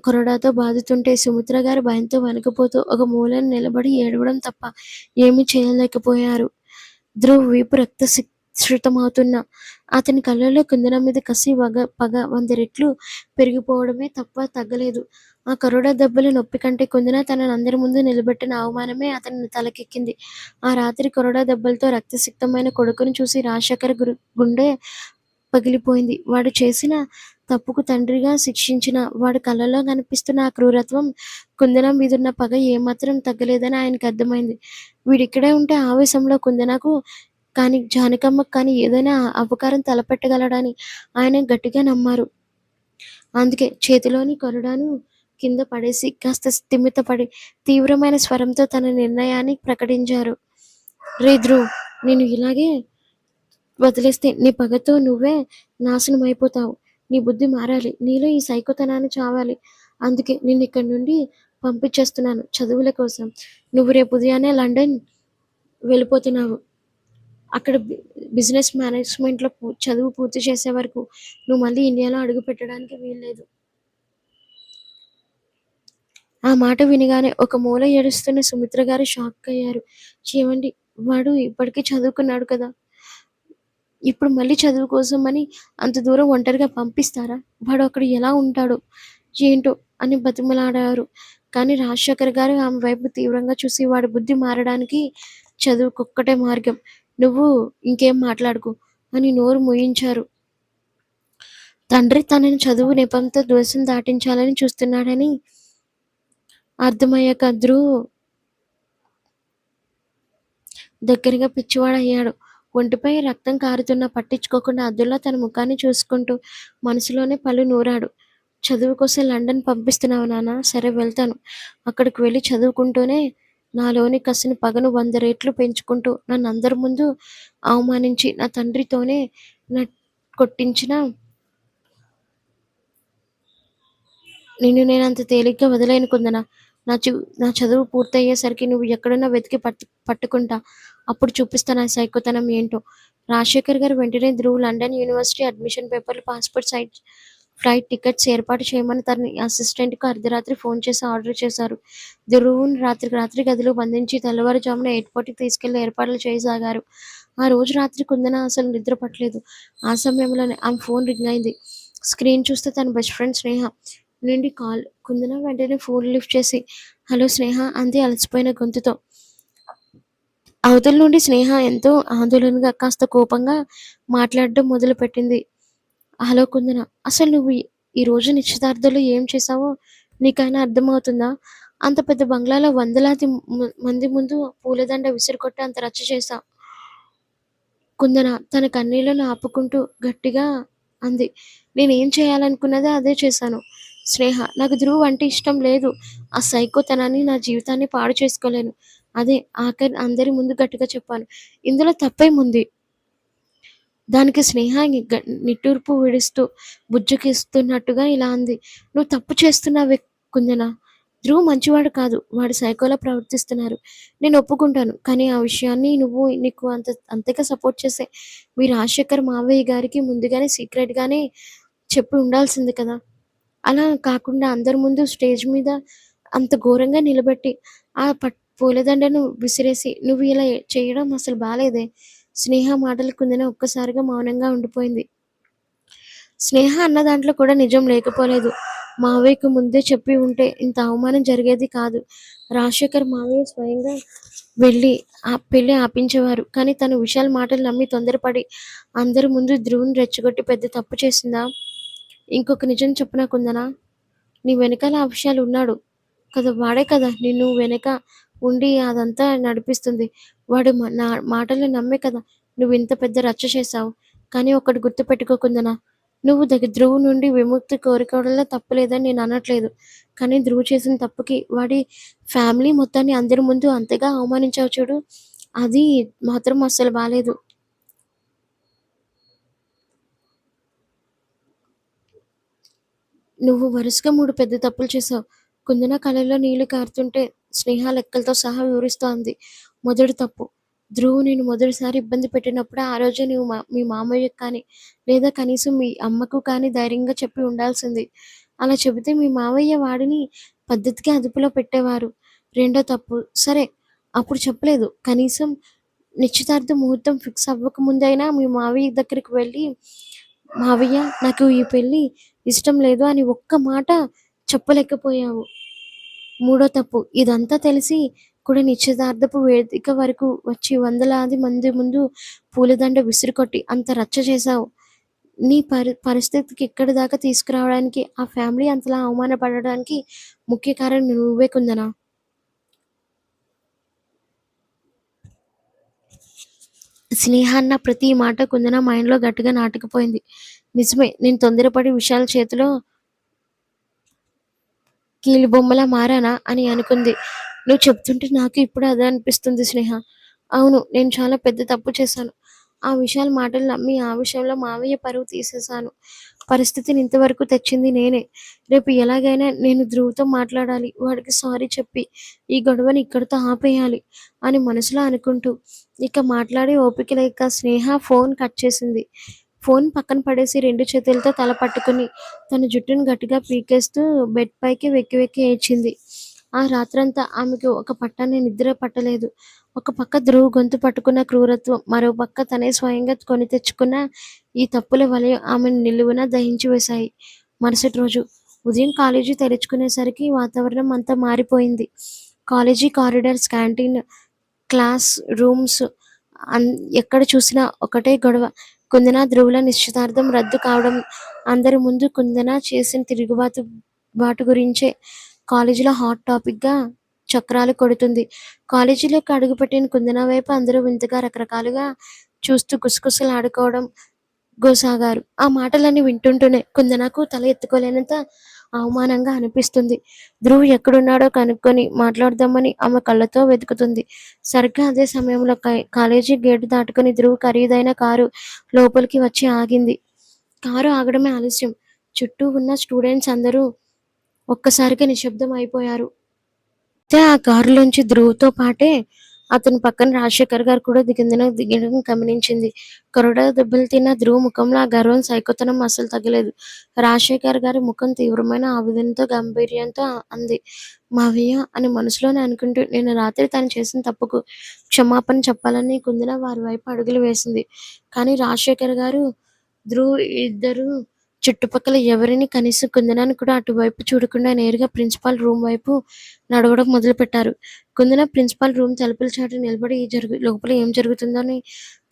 కొరడాతో బాదుతుంటే సుమిత్ర గారు భయంతో వణికిపోతూ ఒక మూలన నిలబడి ఏడవడం తప్ప ఏమీ చేయలేకపోయారు. ధ్రువ్ వీపు రక్తసిక్తమవుతున్నా అతని కళ్ళల్లో కుందనం మీద కసి, పగ 100 రెట్లు పెరిగిపోవడమే తప్ప తగ్గలేదు. ఆ కరోడా దెబ్బల నొప్పి కంటే కుందన తనని అందరి ముందు నిలబెట్టిన అవమానమే అతని తలకెక్కింది. ఆ రాత్రి కరోడా దెబ్బలతో రక్తసిక్తమైన కొడుకుని చూసి రాజశేఖర్ గుండె పగిలిపోయింది. వాడు చేసిన తప్పుకు తండ్రిగా శిక్షించిన వాడి కళ్ళలో కనిపిస్తున్న ఆ క్రూరత్వం, కుందన మీదున్న పగ ఏమాత్రం తగ్గలేదని ఆయనకి అర్థమైంది. వీడిక్కడే ఉంటే ఆవేశంలో కుందనకు కానీ, జానకమ్మకు కానీ ఏదైనా అపకారం తలపెట్టగలడని ఆయన గట్టిగా నమ్మారు. అందుకే చేతిలోని కొరడాను కింద పడేసి కాస్త స్థిమితపడి తీవ్రమైన స్వరంతో తన నిర్ణయాన్ని ప్రకటించారు. రే ధ్రువ్, నేను ఇలాగే వదిలేస్తే నీ పగతో నువ్వే నాశనమైపోతావు. నీ బుద్ధి మారాలి. నీలో ఈ సైకోతనాన్ని చావాలి. అందుకే నిన్నిక్కడి నుండి పంపించేస్తున్నాను చదువుల కోసం. నువ్వు రేపు ఉదయాన్నే లండన్ వెళ్ళిపోతున్నావు. అక్కడ బిజినెస్ మేనేజ్మెంట్లో చదువు పూర్తి చేసే వరకు నువ్వు మళ్ళీ ఇండియాలో అడుగు పెట్టడానికి వీల్లేదు. ఆ మాట వినగానే ఒక మూల ఏడుస్తున్న సుమిత్ర గారు షాక్ అయ్యారు. ఏమండి, వాడు ఇప్పటికీ చదువుకున్నాడు కదా, ఇప్పుడు మళ్ళీ చదువు కోసం అని అంత దూరం ఒంటరిగా పంపిస్తారా? వాడు అక్కడ ఎలా ఉంటాడో ఏంటో అని బతిమలాడారు. కానీ రాజశేఖర్ గారు ఆమె వైపు తీవ్రంగా చూసి, వాడి బుద్ధి మారడానికి చదువుకొక్కటే మార్గం. నువ్వు ఇంకేం మాట్లాడుకో అని నోరు మూయించారు. తండ్రి తనని చదువు నెపంతో దోషం దాటించాలని చూస్తున్నాడని అర్థమయ్యాక ధ్రువ్ దగ్గరగా పిచ్చివాడయ్యాడు. ఒంటిపై రక్తం కారుతున్నా పట్టించుకోకుండా అద్దంలో తన ముఖాన్ని చూసుకుంటూ మనసులోనే పళ్ళు నూరాడు. చదువు కోసం లండన్ పంపిస్తున్నావు నాన్న? సరే వెళ్తాను. అక్కడికి వెళ్ళి చదువుకుంటూనే నాలోని కసిని పగను 100 రెట్లు పెంచుకుంటూ నన్ను అందరి ముందు అవమానించి నా తండ్రితోనే కొట్టించిన నిన్ను నేను అంత తేలిగ్గా వదిలేను కుందన. నా చదువు పూర్తయ్యేసరికి నువ్వు ఎక్కడున్నా వెతికి పట్టుకుంటా. అప్పుడు చూపిస్తా నా సైకోతనం ఏంటో. రాజశేఖర్ గారు వెంటనే ధ్రువ్ లండన్ యూనివర్సిటీ అడ్మిషన్ పేపర్లు, పాస్పోర్ట్ ఫ్లైట్ టికెట్స్ ఏర్పాటు చేయమని తన అసిస్టెంట్కు అర్ధరాత్రి ఫోన్ చేసి ఆర్డర్ చేశారు. ధ్రువ్ను రాత్రి గదిలో బంధించి తెల్లవారుజామున ఎయిర్పోర్ట్కి తీసుకెళ్లి ఏర్పాట్లు చేయసాగారు. ఆ రోజు రాత్రి కుందన అసలు నిద్ర పట్టలేదు. ఆ సమయంలోనే ఆమె ఫోన్ రింగ్ అయింది. స్క్రీన్ చూస్తే తన బెస్ట్ ఫ్రెండ్ స్నేహ నుండి కాల్. కుందన వెంటనే ఫోన్ లిఫ్ట్ చేసి హలో స్నేహ అంది అలసిపోయిన గొంతుతో. అవతల నుండి స్నేహ ఎంతో ఆందోళనగా, కాస్త కోపంగా మాట్లాడడం మొదలుపెట్టింది. హలో కుందన, అసలు నువ్వు ఈ రోజు నిశ్చితార్థంలో ఏం చేశావో నీకైనా అర్థమవుతుందా? అంత పెద్ద బంగ్లాలో వందలాది మంది ముందు పూలదండ విసిరికొట్టి అంత రచ్చ చేశావు. కుందన తన కన్నీళ్లను ఆపుకుంటూ గట్టిగా అంది. నేనేం చేయాలనుకున్నదే అదే చేశాను స్నేహ. నాకు ధ్రువ్ అంటే ఇష్టం లేదు. ఆ సైకోతనాన్ని నా జీవితాన్ని పాడు చేసుకోలేను. అదే ఆఖరి అందరి ముందు గట్టిగా చెప్పాను. ఇందులో తప్పేముంది? దానికి స్నేహ నిట్టూర్పు విడుస్తూ బుజ్జకిస్తున్నట్టుగా ఇలా అంది. నువ్వు తప్పు చేస్తున్నావే కుందన. ధ్రువ్ మంచివాడు కాదు. వాడు సైకోలా ప్రవర్తిస్తున్నారు. నేను ఒప్పుకుంటాను. కానీ ఆ విషయాన్ని నువ్వు నీకు అంతగా సపోర్ట్ చేసే మీ రాజశేఖర్ మావయ్య గారికి ముందుగానే సీక్రెట్‌గానే చెప్పి ఉండాల్సింది కదా! అలా కాకుండా అందరి ముందు స్టేజ్ మీద అంత ఘోరంగా నిలబెట్టి ఆ పూలదండను విసిరేసి నువ్వు ఇలా చేయడం అసలు బాలేదే. స్నేహ మాటలు కుందన ఒక్కసారిగా మౌనంగా ఉండిపోయింది. స్నేహ అన్న దాంట్లో కూడా నిజం లేకపోలేదు. మావయ్యకు ముందే చెప్పి ఉంటే ఇంత అవమానం జరిగేది కాదు. రాజశేఖర్ మావయ్య స్వయంగా వెళ్ళి ఆ పెళ్లి ఆపించేవారు. కానీ తను విశాల్ మాటలు నమ్మి తొందరపడి అందరి ముందు ధ్రువుని రెచ్చగొట్టి పెద్ద తప్పు చేసిందా? ఇంకొక నిజం చెప్పనా కుందన? నీ వెనకాల ఆ విషయాలు ఉన్నాడు కదా, వాడే కదా నిన్ను వెనక ఉండి అదంతా నడిపిస్తుంది. వాడు నా మాటలు నమ్మే కదా నువ్వు ఇంత పెద్ద రచ్చ చేశావు. కానీ ఒకటి గుర్తుపెట్టుకో కుందన, నువ్వు ధ్రువ్ నుండి విముక్తి కోరుకోవడంలో తప్పు లేదని నేను అనట్లేదు. కానీ ధ్రువ్ చేసిన తప్పుకి వాడి ఫ్యామిలీ మొత్తాన్ని అందరి ముందు అంతగా అవమానించావు చూడు, అది మాత్రం అస్సలు బాలేదు. నువ్వు వరుసగా 3 పెద్ద తప్పులు చేశావు. కుందన కళ్ళల్లో నీళ్లు కారుతుంటే స్నేహ లెక్కలతో సహా వివరిస్తూ అంది. మొదటి తప్పు, ధ్రువ్ నేను మొదటిసారి ఇబ్బంది పెట్టినప్పుడే ఆ రోజే నువ్వు మీ మామయ్యకు కానీ లేదా కనీసం మీ అమ్మకు కానీ ధైర్యంగా చెప్పి ఉండాల్సింది. అలా చెబితే మీ మావయ్య వాడిని పద్ధతిగా అదుపులో పెట్టేవారు. రెండో తప్పు, సరే అప్పుడు చెప్పలేదు. కనీసం నిశ్చితార్థ ముహూర్తం ఫిక్స్ అవ్వక ముందైనా మీ మావయ్య దగ్గరికి వెళ్ళి, "మావయ్య నాకు ఈ పెళ్లి ఇష్టం లేదు" అని ఒక్క మాట చెప్పలేకపోయావు. మూడో తప్పు. ఇదంతా తెలిసి కూడా నిశ్చితార్థపు వేదిక వరకు వచ్చి వందలాది మంది ముందు పూలదండ విసిరికొట్టి అంత రచ్చ చేశావు. నీ పరిస్థితికి ఇక్కడి దాకా తీసుకురావడానికి, ఆ ఫ్యామిలీ అంతలా అవమానపడడానికి ముఖ్య కారణం నువ్వే కుందన. స్నేహ అన్న ప్రతి మాట కుందన మైండ్‌లో గట్టిగా నాటుకుపోయింది. నిజమే, నేను తొందరపడి విశాల్ చేతిలో కీలుబొమ్మలా మారానా అని అనుకుంది. నువ్వు చెప్తుంటే నాకు ఇప్పుడు అదే అనిపిస్తుంది స్నేహ. అవును, నేను చాలా పెద్ద తప్పు చేశాను. ఆ విశాల్ మాటలు నమ్మి ఆ విషయంలో మావయ్య పరువు తీసేశాను. పరిస్థితిని ఇంతవరకు తెచ్చింది నేనే. రేపు ఎలాగైనా నేను ధ్రువ్‌తో మాట్లాడాలి. వాడికి సారీ చెప్పి ఈ గొడవని ఇక్కడితో ఆపేయాలి అని మనసులో అనుకుంటూ ఇక మాట్లాడే ఓపిక లేక స్నేహ ఫోన్ కట్ చేసింది. ఫోన్ పక్కన పడేసి 2 చేతులతో తల పట్టుకుని తన జుట్టుని గట్టిగా పీకేస్తూ బెడ్ పైకి వెక్కి వెక్కి ఏడ్చింది. ఆ రాత్రంతా ఆమెకు ఒక పట్టాన నిద్ర పట్టలేదు. ఒక పక్క ధ్రువ్ గొంతు పట్టుకున్న క్రూరత్వం, మరో పక్క తనే స్వయంగా కొని తెచ్చుకున్న ఈ తప్పుల వలయం ఆమెను నిలువునా దహించి వేశాయి. మరుసటి రోజు ఉదయం కాలేజీ తెరుచుకునేసరికి వాతావరణం అంతా మారిపోయింది. College corridors, canteen, classrooms అన్ ఎక్కడ చూసినా ఒకటే గొడవ. కుందన, ధ్రువుల నిశ్చితార్థం రద్దు కావడం, అందరి ముందు కుందన చేసిన బాటు గురించే కాలేజీలో హాట్ టాపిక్‌గా చక్రాలు కొడుతుంది. కాలేజీలోకి అడుగుపెట్టిన కుందన వైపు అందరూ వింతగా రకరకాలుగా చూస్తూ గుసగుసలాడుకోవడం గోసాగారు. ఆ మాటలన్నీ వింటుంటూనే కుందనకు తల ఎత్తుకోలేనంత అవమానంగా అనిపిస్తుంది. ధ్రువ్ ఎక్కడున్నాడో కనుక్కొని మాట్లాడదామని ఆమె కళ్ళతో వెతుకుతుంది. సరిగ్గా అదే సమయంలో కాలేజీ గేటు దాటుకుని ధ్రువ్ ఖరీదైన కారు లోపలికి వచ్చి ఆగింది. కారు ఆగడమే ఆలస్యం. చుట్టూ ఉన్న స్టూడెంట్స్ అందరూ ఒక్కసారిగా నిశ్శబ్దం అయిపోయారు. అయితే ఆ కారులోంచి ధ్రువ్‌తో పాటే అతని పక్కన రాజశేఖర్ గారు కూడా దిగడం గమనించింది. కొరడా దెబ్బలు తిన్న ధ్రువ్ ముఖంలో ఆ గర్వం, సైకోతనం అస్సలు తగ్గలేదు. రాజశేఖర్ గారి ముఖం తీవ్రమైన ఆవేదనతో, గంభీర్యంతో అంది. "మావయ్య" అని మనసులోనే అనుకుంటూ నిన్న రాత్రి తను చేసిన తప్పుకు క్షమాపణ చెప్పాలని కుందన వారి వైపు అడుగులు వేసింది. కానీ రాజశేఖర్ గారు, ధ్రువ్ ఇద్దరూ చుట్టుపక్కల ఎవరిని, కనీసం కుందనని కూడా అటువైపు చూడకుండా నేరుగా ప్రిన్సిపాల్ రూమ్ వైపు నడవడం మొదలుపెట్టారు. కుందన ప్రిన్సిపాల్ రూమ్ తలుపుల చాటున నిలబడి లోపల ఏం జరుగుతుందని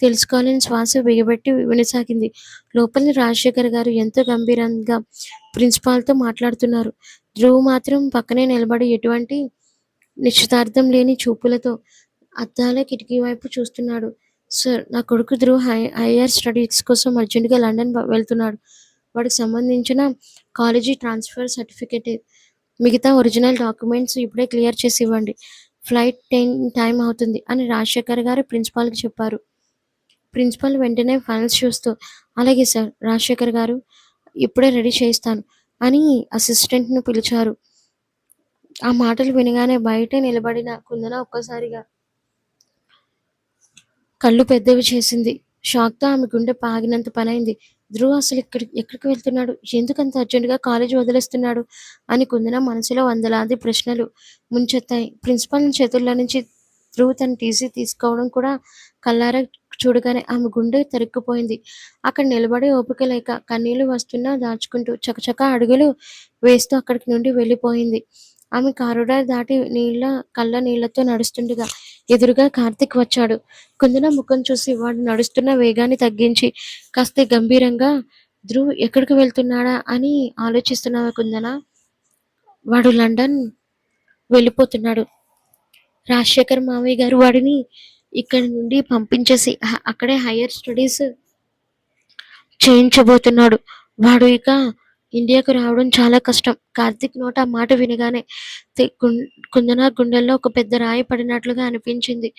తెలుసుకోవాలని శ్వాస బిగబట్టి వినసాగింది. లోపల రాజశేఖర్ గారు ఎంతో గంభీరంగా ప్రిన్సిపాల్‌తో మాట్లాడుతున్నారు. ధ్రువ్ మాత్రం పక్కనే నిలబడి ఎటువంటి నిశ్చితార్థం లేని చూపులతో అద్దాల కిటికీ వైపు చూస్తున్నాడు. "సార్, నా కొడుకు ధ్రువ్ హైయర్ స్టడీస్ కోసం అర్జెంట్‌గా లండన్ వెళ్తున్నాడు. వాడికి సంబంధించిన కాలేజీ ట్రాన్స్‌ఫర్ సర్టిఫికేట్, మిగతా ఒరిజినల్ డాక్యుమెంట్స్ ఇప్పుడే క్లియర్ చేసి ఇవ్వండి. ఫ్లైట్ టైమ్ అవుతుంది" అని రాజశేఖర్ గారు ప్రిన్సిపాల్‌కి చెప్పారు. ప్రిన్సిపాల్ వెంటనే ఫైల్స్ చూస్తూ, "అలాగే సార్ రాజశేఖర్ గారు, ఇప్పుడే రెడీ చేయిస్తాను" అని అసిస్టెంట్‌ని పిలిచారు. ఆ మాటలు వినగానే బయటే నిలబడిన కుందన ఒక్కసారిగా కళ్ళు పెద్దవి చేసింది. షాక్‌తో ఆమె గుండె ఆగినంత పనైంది. ధ్రువ్ అసలు ఎక్కడికి వెళ్తున్నాడు? ఎందుకంత అర్జెంట్‌గా కాలేజీ వదిలేస్తున్నాడు? అని కుందన మనసులో వందలాది ప్రశ్నలు ముంచెత్తాయి. ప్రిన్సిపాల్ చేతుల్లో నుంచి ధ్రువ్ తన టీసీ తీసుకోవడం కూడా కళ్ళారా చూడగానే ఆమె గుండె తరుక్కుపోయింది. అక్కడ నిలబడే ఓపిక లేక కన్నీళ్లు వస్తున్నా దాచుకుంటూ చకచకా అడుగులు వేస్తూ అక్కడి నుండి వెళ్ళిపోయింది. ఆమె కారిడార్ దాటి కళ్ళ నీళ్లతో నడుస్తుండగా ఎదురుగా కార్తీక్ వచ్చాడు. కుందన ముఖం చూసి వాడు నడుస్తున్న వేగాన్ని తగ్గించి కాస్త గంభీరంగా, "ధ్రువ్ ఎక్కడికి వెళ్తున్నాడా అని ఆలోచిస్తున్నావా కుందన? వాడు లండన్ వెళ్ళిపోతున్నాడు. రాజశేఖర్ మావయ్య గారు వాడిని ఇక్కడి నుండి పంపించేసి అక్కడే హైయర్ స్టడీస్ చేయించబోతున్నాడు. వాడు ఇక ఇండియాకు రావడం చాలా కష్టం." కార్తీక్ నోట ఆ మాట వినగానే తి గుం కుందన గుండెల్లో ఒక పెద్ద రాయి పడినట్లుగా అనిపించింది.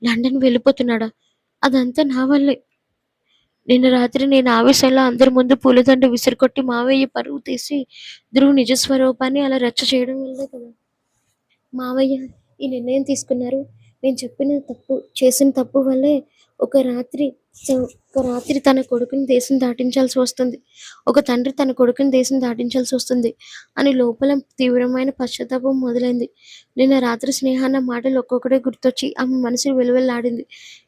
లండన్ వెళ్ళిపోతున్నాడా? అదంతా నా వల్లే. నిన్న రాత్రి నేను ఆవేశంలో అందరి ముందు పూలదండ విసిరికొట్టి మావయ్య పరువు తీసి ధ్రువ్ నిజ స్వరూపాన్ని అలా రచ్చ చేయడం వల్లే కదా! మావయ్య ఈ నిర్ణయం తీసుకున్నారు. నేను చేసిన తప్పు వల్లే ఒక రాత్రి సో, ఒక రాత్రి తన కొడుకుని దేశం దాటించాల్సి వస్తుంది. ఒక తండ్రి తన కొడుకుని దేశం దాటించాల్సి వస్తుంది అని లోపల తీవ్రమైన పశ్చాత్తాపం మొదలైంది. నిన్న రాత్రి స్నేహ అన్న మాటలు ఒక్కొక్కటే గుర్తొచ్చి ఆమె మనసు వెలువెల్లాడింది.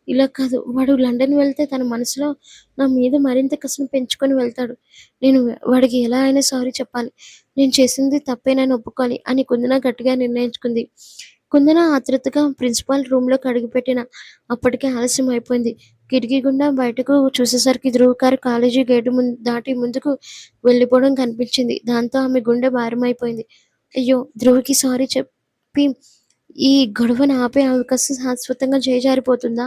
ఇలా కాదు, వాడు లండన్ వెళ్తే తన మనసులో నా మీద మరింత కసిని పెంచుకొని వెళ్తాడు. నేను వాడికి ఎలా అయినా సారీ చెప్పాలి. నేను చేసింది తప్పేనని ఒప్పుకోవాలి అని కుందన గట్టిగా నిర్ణయించుకుంది. కుందన ఆతృతగా ప్రిన్సిపాల్ రూమ్‌లోకి అడుగుపెట్టిన అప్పటికే ఆలస్యం అయిపోయింది. కిటికీ గుండా బయటకు చూసేసరికి ధ్రువ్ కారు కాలేజీ గేటు దాటి ముందుకు వెళ్ళిపోవడం కనిపించింది. దాంతో ఆమె గుండె భారమైపోయింది. అయ్యో! ధ్రువ్‌కి సారీ చెప్పి ఈ గొడవను ఆపే అవకాశం శాశ్వతంగా చేజారిపోతుందా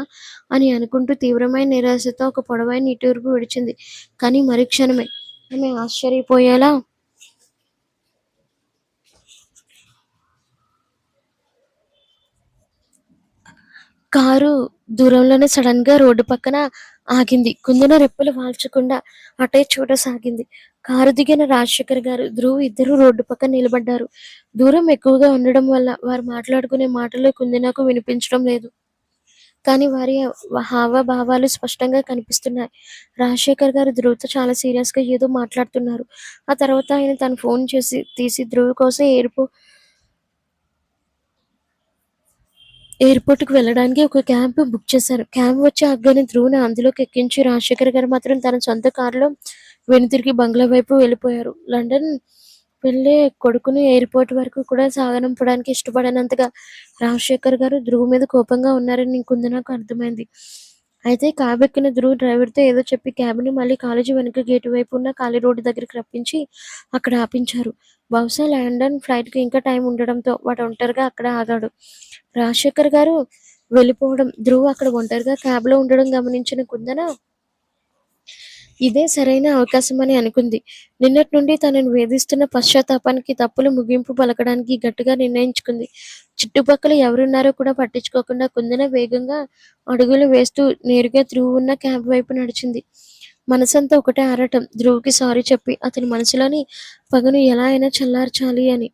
అని అనుకుంటూ తీవ్రమైన నిరాశతో ఒక పొడవైన నిట్టూర్పు విడిచింది. కానీ మరుక్షణమే ఆమె ఆశ్చర్యపోయేలా కారు దూరంలోనే సడన్‌గా రోడ్డు పక్కన ఆగింది. కుందన రెప్పలు వాల్చకుండా అటే చూడసాగింది. కారు దిగిన రాజశేఖర్ గారు, ధ్రువ్ ఇద్దరూ రోడ్డు పక్కన నిలబడ్డారు. దూరం ఎక్కువగా ఉండడం వల్ల వారు మాట్లాడుకునే మాటలు కుందనకు వినిపించడం లేదు. కానీ వారి హావభావాలు స్పష్టంగా కనిపిస్తున్నాయి. రాజశేఖర్ గారు ధ్రువ్‌తో చాలా సీరియస్‌గా ఏదో మాట్లాడుతున్నారు. ఆ తర్వాత ఆయన తన ఫోన్ తీసి ధ్రువ్ కోసం ఎయిర్‌పోర్ట్‌కి వెళ్ళడానికి ఒక క్యాబ్ బుక్ చేశారు. క్యాబ్ వచ్చి ఆగగానే ధ్రువ్‌ని అందులోకి ఎక్కించి రాజశేఖర్ గారు మాత్రం తన సొంత కారులో వెనుతిరిగి బంగ్లా వైపు వెళ్ళిపోయారు. లండన్ వెళ్ళే కొడుకుని ఎయిర్‌పోర్ట్ వరకు కూడా సాగనంపడానికి ఇష్టపడనంతగా రాజశేఖర్ గారు ధ్రువ్ మీద కోపంగా ఉన్నారని కుందనకు అర్థమైంది. అయితే క్యాబ్ ఎక్కిన ధ్రువ్ డ్రైవర్‌తో ఏదో చెప్పి క్యాబ్‌ని మళ్ళీ కాలేజీ వెనక గేటు వైపు ఉన్న ఖాళీ రోడ్డు దగ్గరికి రప్పించి అక్కడ ఆపించారు. బహుశా లండన్ ఫ్లైట్‌కి ఇంకా టైం ఉండడంతో వాడు ఒంటరిగా అక్కడే ఆగాడు. రాజశేఖర్ గారు వెళ్ళిపోవడం, ధ్రువ్ అక్కడ ఒంటరిగా క్యాబ్‌లో ఉండడం గమనించిన కుందన ఇదే సరైన అవకాశమని అనుకుంది. నిన్నటి నుండి తనను వేధిస్తున్న పశ్చాత్తాపానికి తప్పులు ముగింపు పలకడానికి గట్టిగా నిర్ణయించుకుంది. చుట్టుపక్కల ఎవరున్నారో కూడా పట్టించుకోకుండా కుందన వేగంగా అడుగులు వేస్తూ నేరుగా ధ్రువ్ ఉన్న క్యాబ్ వైపు నడిచింది. మనసంతా ఒకటే ఆరాటం. ధ్రువ్‌కి సారీ చెప్పి అతని మనసులోని పగను ఎలా అయినా చల్లార్చాలి అని.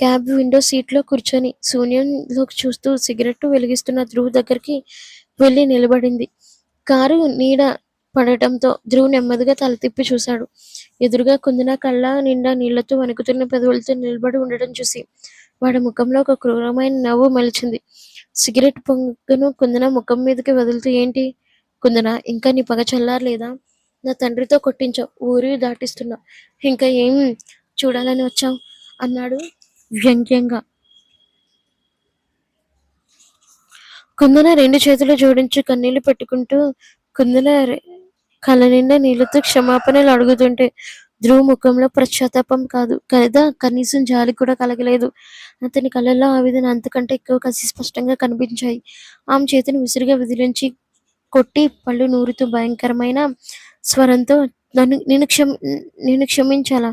క్యాబ్ విండో సీట్‌లో కూర్చొని శూన్యంలోకి చూస్తూ సిగరెట్టు వెలిగిస్తున్న ధ్రువ్ దగ్గరికి వెళ్లి నిలబడింది. కారు నీడ పడటంతో ధ్రువ్ నెమ్మదిగా తల తిప్పి చూశాడు. ఎదురుగా కుందన కళ్ళ నిండా నీళ్లతో వణుకుతున్న పెదవులతో నిలబడి ఉండడం చూసి వాడి ముఖంలో ఒక క్రూరమైన నవ్వు మలిచింది. సిగరెట్ పొగను కుందన ముఖం మీదకి వదులుతూ ఏంటి? కుందన, ఇంకా నీ పగ చల్లారలేదా? నా తండ్రితో కొట్టించావు, ఊరు దాటిస్తున్నావు. ఇంకా ఏం చూడాలని వచ్చావు? అన్నాడు వ్యంగ్యంగా. కుందన రెండు చేతులు జోడించి కన్నీళ్లు పెట్టుకుంటూ కుందన కళ్ళనిండా నీళ్లతో క్షమాపణలు అడుగుతుంటే ధ్రువ్ ముఖంలో పశ్చాత్తాపం కాదు కదా, కనీసం జాలి కూడా కలగలేదు. అతని కళ్ళల్లో ఆవేదన అంతకంటే ఎక్కువ కసి స్పష్టంగా కనిపించాయి. ఆమె చేతిని విసురుగా విదిలించి కొట్టి పళ్ళు నూరుతూ భయంకరమైన స్వరంతో నేను క్షమించాలా?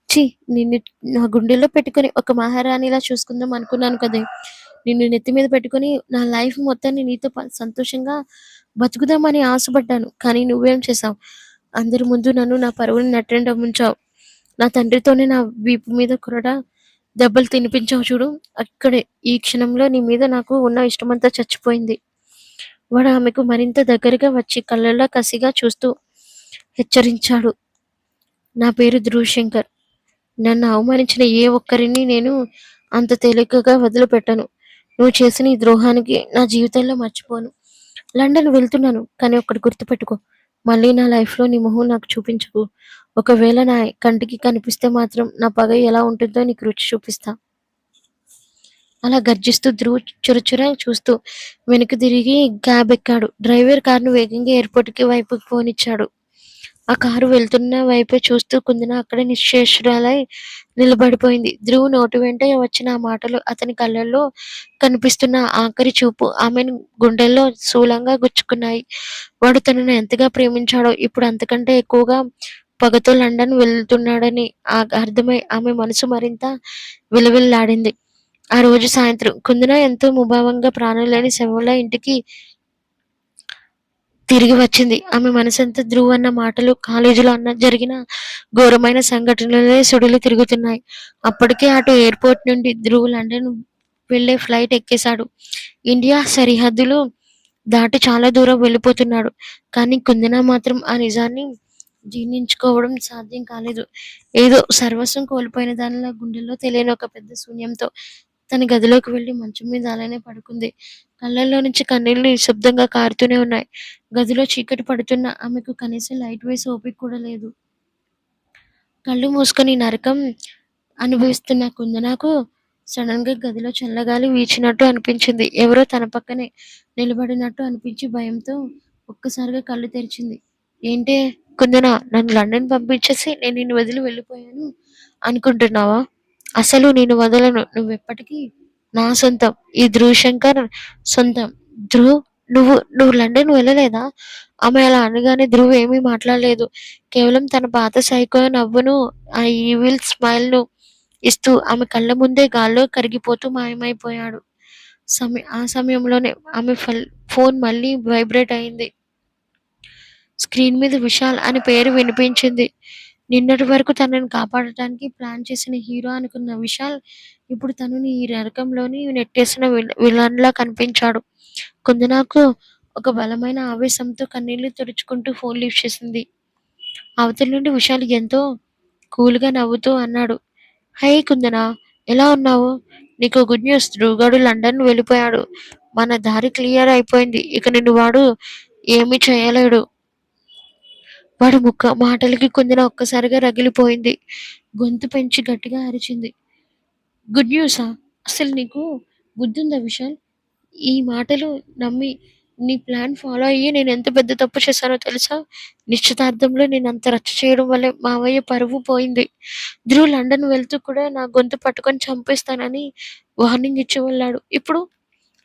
ఛీ! నిన్ను నా గుండెల్లో పెట్టుకొని ఒక మహారాణిలా చూసుకుందాం అనుకున్నాను కదే! నిన్ను నెత్తి మీద పెట్టుకొని నా లైఫ్ మొత్తాన్ని నీతో సంతోషంగా బతుకుదామని ఆశపడ్డాను. కానీ నువ్వేం చేశావు? అందరి ముందు నన్ను నా పరువుని నట్టేట ముంచావు. నా తండ్రితోనే నా వీపు మీద కొరడా దెబ్బలు తినిపించావు చూడు. అక్కడే ఈ క్షణంలో నీ మీద నాకు ఉన్న ఇష్టమంతా చచ్చిపోయింది. వాడు ఆమెకు మరింత దగ్గరగా వచ్చి కళ్ళల్లో కసిగా చూస్తూ హెచ్చరించాడు. నా పేరు ధ్రువ్ శంకర్. నన్ను అవమానించిన ఏ ఒక్కరిని నేను అంత తేలికగా వదిలిపెట్టను. నువ్వు చేసిన ఈ ద్రోహానికి నా జీవితంలో మర్చిపోను. లండన్ వెళ్తున్నాను. కానీ ఒక్కటి గుర్తుపెట్టుకో. మళ్ళీ నా లైఫ్‌లో నీ మొహం నాకు చూపించకు. ఒకవేళ నా కంటికి కనిపిస్తే మాత్రం నా పగ ఎలా ఉంటుందో నీకు రుచి చూపిస్తా. అలా గర్జిస్తూ ధ్రువ్ చురచుర చూస్తూ వెనక్కి తిరిగి క్యాబ్ ఎక్కాడు. డ్రైవర్ కారును వేగంగా ఎయిర్‌పోర్ట్‌కి వైపుకి పోనిచ్చాడు. ఆ కారు వెళ్తున్న వైపే చూస్తూ కుందన అక్కడే నిశ్చేష్టురాలై నిలబడిపోయింది. ధ్రువ్ నోటి వెంట వచ్చిన ఆ మాటలు, అతని కళ్ళల్లో కనిపిస్తున్న ఆఖరి చూపు ఆమెను గుండెల్లో శూలంగా గుచ్చుకున్నాయి. వాడు తనను ఎంతగా ప్రేమించాడో, ఇప్పుడు అంతకంటే ఎక్కువగా పగతో లండన్ వెళ్తున్నాడని అర్థమై ఆమె మనసు మరింత విలవిల్లాడింది. ఆ రోజు సాయంత్రం కుందన ఎంతో ముభావంగా ప్రాణం లేని శవంలా ఇంటికి తిరిగి వచ్చింది. ఆమె మనసంతా ధ్రువ్ అన్న మాటలు, కాలేజీలో జరిగిన ఘోరమైన సంఘటనలే సుడులు తిరుగుతున్నాయి. అప్పటికే అటు ఎయిర్‌పోర్ట్ నుండి ధ్రువ్ లండన్ వెళ్ళే ఫ్లైట్ ఎక్కేశాడు. ఇండియా సరిహద్దులు దాటి చాలా దూరం వెళ్ళిపోతున్నాడు. కానీ కుందన మాత్రం ఆ నిజాన్ని జీర్ణించుకోవడం సాధ్యం కాలేదు. ఏదో సర్వస్వం కోల్పోయిన దానిలా గుండెల్లో తెలియని ఒక పెద్ద శూన్యంతో తన గదిలోకి వెళ్లి మంచం మీద అలానే పడుకుంది. కళ్ళల్లో నుంచి కన్నీళ్లు నిశ్శబ్దంగా కారుతూనే ఉన్నాయి. గదిలో చీకటి పడుతున్నా ఆమెకు కనీసం లైట్ వేసే ఓపిక కూడా లేదు. కళ్ళు మూసుకొని నరకం అనుభవిస్తున్న కుందనకు సడన్‌గా గదిలో చల్లగాలి వీచినట్టు అనిపించింది. ఎవరో తన పక్కనే నిలబడినట్టు అనిపించి భయంతో ఒక్కసారిగా కళ్ళు తెరిచింది. ఏంటే కుందన, నన్ను లండన్ పంపించేసి నేను నిన్ను వదిలి వెళ్ళిపోయాను అనుకుంటున్నావా? అసలు నిన్ను వదలను. నువ్వెప్పటికీ నా సొంతం. ఈ ధ్రువ్ శంకర్ సొంతం. ధ్రువ్, నువ్వు లండన్ వెళ్ళలేదా? ఆమె అలా అనగానే ధ్రువ్ ఏమీ మాట్లాడలేదు. కేవలం తన పాత సైకో నవ్వును, ఆ ఈవిల్ స్మైల్‌ను ఇస్తూ ఆమె కళ్ళ ముందే గాల్లో కరిగిపోతూ మాయమైపోయాడు. ఆ సమయంలోనే ఆమె ఫోన్ మళ్ళీ వైబ్రేట్ అయింది. స్క్రీన్ మీద విశాల్ అని పేరు వినిపించింది. నిన్నటి వరకు తనని కాపాడటానికి ప్లాన్ చేసిన హీరో అనుకున్న విశాల్ ఇప్పుడు తనని ఈ నరకంలోని నెట్టేసిన విలన్‌లా కనిపించాడు. కుందనకు ఒక బలమైన ఆవేశంతో కన్నీళ్లు తుడుచుకుంటూ ఫోన్ లిఫ్ట్ చేసింది. అవతల నుండి విశాల్ ఎంతో కూల్‌గా నవ్వుతూ అన్నాడు. హే కుందన, ఎలా ఉన్నావు? నీకో గుడ్ న్యూస్. ధ్రువగాడు లండన్ వెళ్ళిపోయాడు. మన దారి క్లియర్ అయిపోయింది. ఇక నిన్ను వాడు ఏమీ చేయలేడు. వాడి మాటలకి కుందన ఒక్కసారిగా రగిలిపోయింది. గొంతు పెంచి గట్టిగా అరిచింది. గుడ్ న్యూసా? అసలు నీకు బుద్ధుందా విశాల్? ఈ మాటలు నమ్మి నీ ప్లాన్ ఫాలో అయ్యి నేనెంత పెద్ద తప్పు చేశానో తెలుసా? నిశ్చితార్థంలో నేనంత రచ్చ చేయడం వల్లే మావయ్య పరువు పోయింది. ధ్రువ్ లండన్ వెళ్తూ కూడా నా గొంతు పట్టుకొని చంపేస్తానని వార్నింగ్ ఇచ్చి వెళ్ళాడు. ఇప్పుడు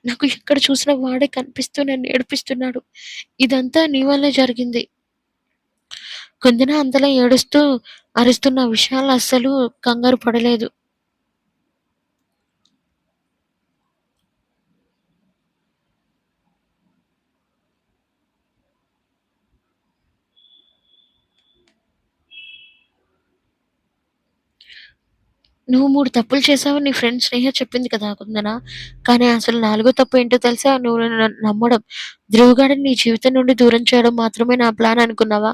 నాకు ఎక్కడ చూసినా వాడే కనిపిస్తూ నన్ను ఏడిపిస్తున్నాడు. ఇదంతా నీ వల్లే జరిగింది. కుందన అంతలా ఏడుస్తూ అరుస్తున్న విశాల్ అస్సలు కంగారు పడలేదు. నువ్వు 3 తప్పులు చేశావని నీ ఫ్రెండ్ స్నేహ చెప్పింది కదా కుందన. కానీ అసలు నాలుగో తప్పు ఏంటో తెలుసా? నువ్వు నన్ను నమ్మడం. ధ్రువ్ గాడిని నీ జీవితం నుండి దూరం చేయడం మాత్రమే నా ప్లాన్ అనుకున్నావా?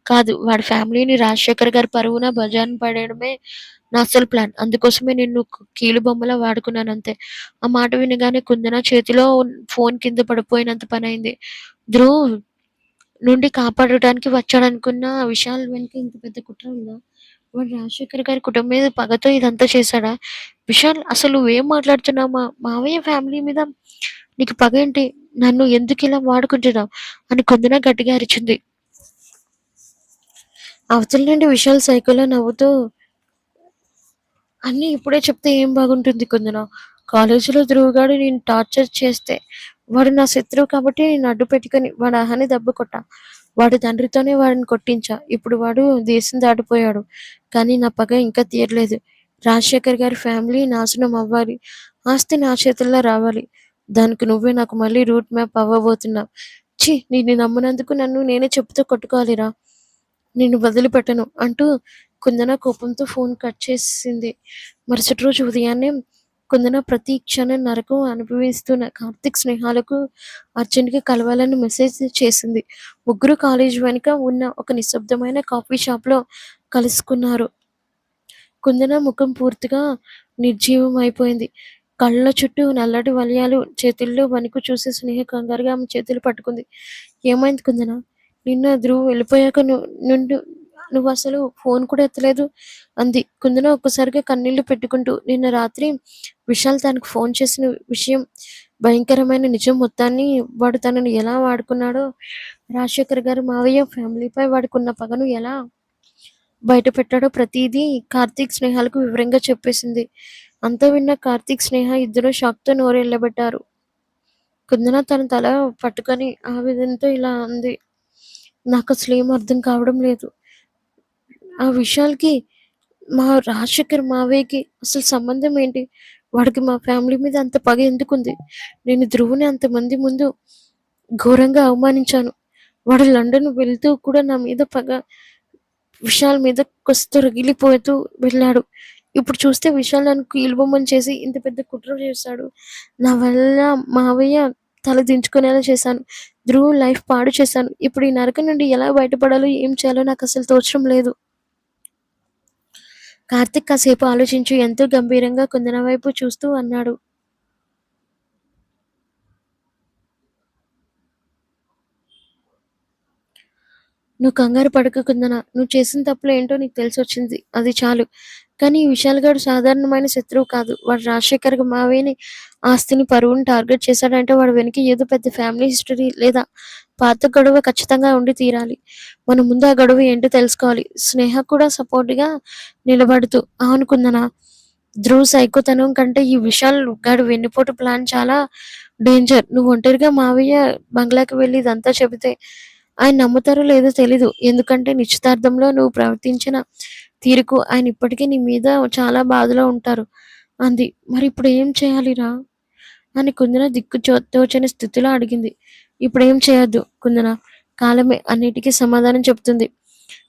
కాదు. వాడి ఫ్యామిలీని, రాజశేఖర్ గారి పరువున బజారున పడేయడమే నా అసలు ప్లాన్. అందుకోసమే నిన్ను కీలుబొమ్మలా వాడుకున్నానంతే. ఆ మాట వినగానే కుందన చేతిలో ఫోన్ కింద పడిపోయినంత పనైంది. ధ్రువ్ నుండి కాపాడటానికి వచ్చాడనుకున్న విశాల్ వెనుక ఇంత పెద్ద కుట్ర ఉందా? వాడు రాజశేఖర్ గారి కుటుంబం మీద పగతో ఇదంతా చేశాడా? విశాల్, అసలు నువ్వేం మాట్లాడుతున్నావు? మావయ్య ఫ్యామిలీ మీద నీకు పగేంటి? నన్ను ఎందుకిలా వాడుకుంటున్నావు? అని కుందన గట్టిగా అరిచింది. అవతల నుండి విశాల్ సైకోలో నవ్వుతూ అన్నీ ఇప్పుడే చెప్తే ఏం బాగుంటుంది కుందన. కాలేజీలో ధ్రువగాడు నేను టార్చర్ చేస్తే వాడు నా శత్రువు కాబట్టి నేను అడ్డు పెట్టుకొని వాడి అహాన్ని దెబ్బ కొట్టా. వాడి తండ్రితోనే వాడిని కొట్టించా. ఇప్పుడు వాడు దేశం దాటిపోయాడు. కానీ నా పగ ఇంకా తీరలేదు. రాజశేఖర్ గారి ఫ్యామిలీ నాశనం అవ్వాలి. ఆస్తి నా చేతుల్లో రావాలి. దానికి నువ్వే నాకు మళ్ళీ రూట్ మ్యాప్ అవ్వబోతున్నావు. ఛీ, నిన్ను నమ్మినందుకు నన్ను నేనే చెప్పుతో కొట్టుకోవాలిరా. నిన్ను వదిలిపెట్టను అంటూ కుందన కోపంతో ఫోన్ కట్ చేసింది. మరుసటి రోజు ఉదయాన్నే కుందన ప్రతి క్షణం నరకం అనుభవిస్తున్న కార్తీక్ స్నేహాలకు అర్జెంట్గా కలవాలని మెసేజ్ చేసింది. ముగ్గురు కాలేజ్ వెనుక ఉన్న ఒక నిశ్శబ్దమైన కాఫీ షాప్లో కలుసుకున్నారు. కుందన ముఖం పూర్తిగా నిర్జీవం అయిపోయింది. కళ్ళ చుట్టూ నల్లటి వలయాలు, చేతుల్లో వణుకు చూసి స్నేహ కంగారుగా ఆమె చేతులు పట్టుకుంది. ఏమైంది కుందన? నిన్న ధ్రువ్ వెళ్ళిపోయాక నుండి నువ్వసలు ఫోన్ కూడా ఎత్తలేదు అంది కుందన ఒక్కసారిగా కన్నీళ్లు పెట్టుకుంటూ. నిన్న రాత్రి విశాల్ తనకు ఫోన్ చేసిన విషయం, భయంకరమైన నిజం మొత్తాన్ని, వాడు తనని ఎలా వాడుకున్నాడో, రాజశేఖర్ గారు మావయ్య ఫ్యామిలీపై వాడుకున్న పగను ఎలా బయటపెట్టాడో ప్రతిదీ కార్తీక్ స్నేహాలకు వివరంగా చెప్పేసింది. అంతా విన్న కార్తీక్ స్నేహ ఇద్దరూ షాక్తో నోరెళ్ళబెట్టారు. కుందన తన తల పట్టుకొని ఆవేదనతో ఇలా అంది. నాకసలేం అర్థం కావడం లేదు. ఆ విషయాలకి మా రాజశేఖర్ మావయ్యకి అసలు సంబంధం ఏంటి? వాడికి మా ఫ్యామిలీ మీద అంత పగ ఎందుకుంది? నేను ధ్రువుని అంతమంది ముందు ఘోరంగా అవమానించాను. వాడు లండన్ వెళ్తూ కూడా నా మీద పగ విశాల్ మీద కసితో రగిలిపోతూ వెళ్ళాడు. ఇప్పుడు చూస్తే విశాల్ నన్ను కీలుబొమ్మని చేసి ఇంత పెద్ద కుట్ర చేశాడు. నా వల్ల మావయ్య తల దించుకునేలా చేశాను. ధ్రువ్ లైఫ్ పాడు చేశాను. ఇప్పుడు ఈ నరకం నుండి ఎలా బయటపడాలో, ఏం చేయాలో నాకసలు తోచడం లేదు. కార్తీక్ కాసేపు ఆలోచించి ఎంతో గంభీరంగా కుందన వైపు చూస్తూ అన్నాడు. నువ్వు కంగారు పడకు కుందన. నువ్వు చేసిన తప్పులు ఏంటో నీకు తెలిసొచ్చింది. అది చాలు. కానీ ఈ విశాల్ సాధారణమైన శత్రువు కాదు. వాడు రాజశేఖర్ మావయ్యని ఆస్తిని, పరువుని టార్గెట్ చేశాడంటే వాడి వెనక ఏదో పెద్ద ఫ్యామిలీ హిస్టరీ లేదా పాత గొడవ ఖచ్చితంగా ఉండి తీరాలి. మనం ముందు ఆ గొడవ ఏంటో తెలుసుకోవాలి. స్నేహ కూడా సపోర్ట్‌గా నిలబడుతూ, అవును కుందన. ధ్రువ్ సైకోతనం కంటే ఈ విశాల్ గాడి వెన్నుపోటు ప్లాన్ చాలా డేంజర్. నువ్వు ఒంటరిగా మావయ్య బంగ్లాకి వెళ్లి ఇదంతా చెబితే ఆయన నమ్ముతారో లేదో తెలీదు. ఎందుకంటే నిశ్చితార్థంలో నువ్వు ప్రవర్తించిన తీరుకు ఆయన ఇప్పటికీ నీ మీద చాలా బాధలో ఉంటారు అంది. మరి ఇప్పుడు ఏం చేయాలిరా అని కుందన తోచని స్థితిలో అడిగింది. ఇప్పుడేం చేయొద్దు కుందన. కాలమే అన్నిటికీ సమాధానం చెప్తుంది.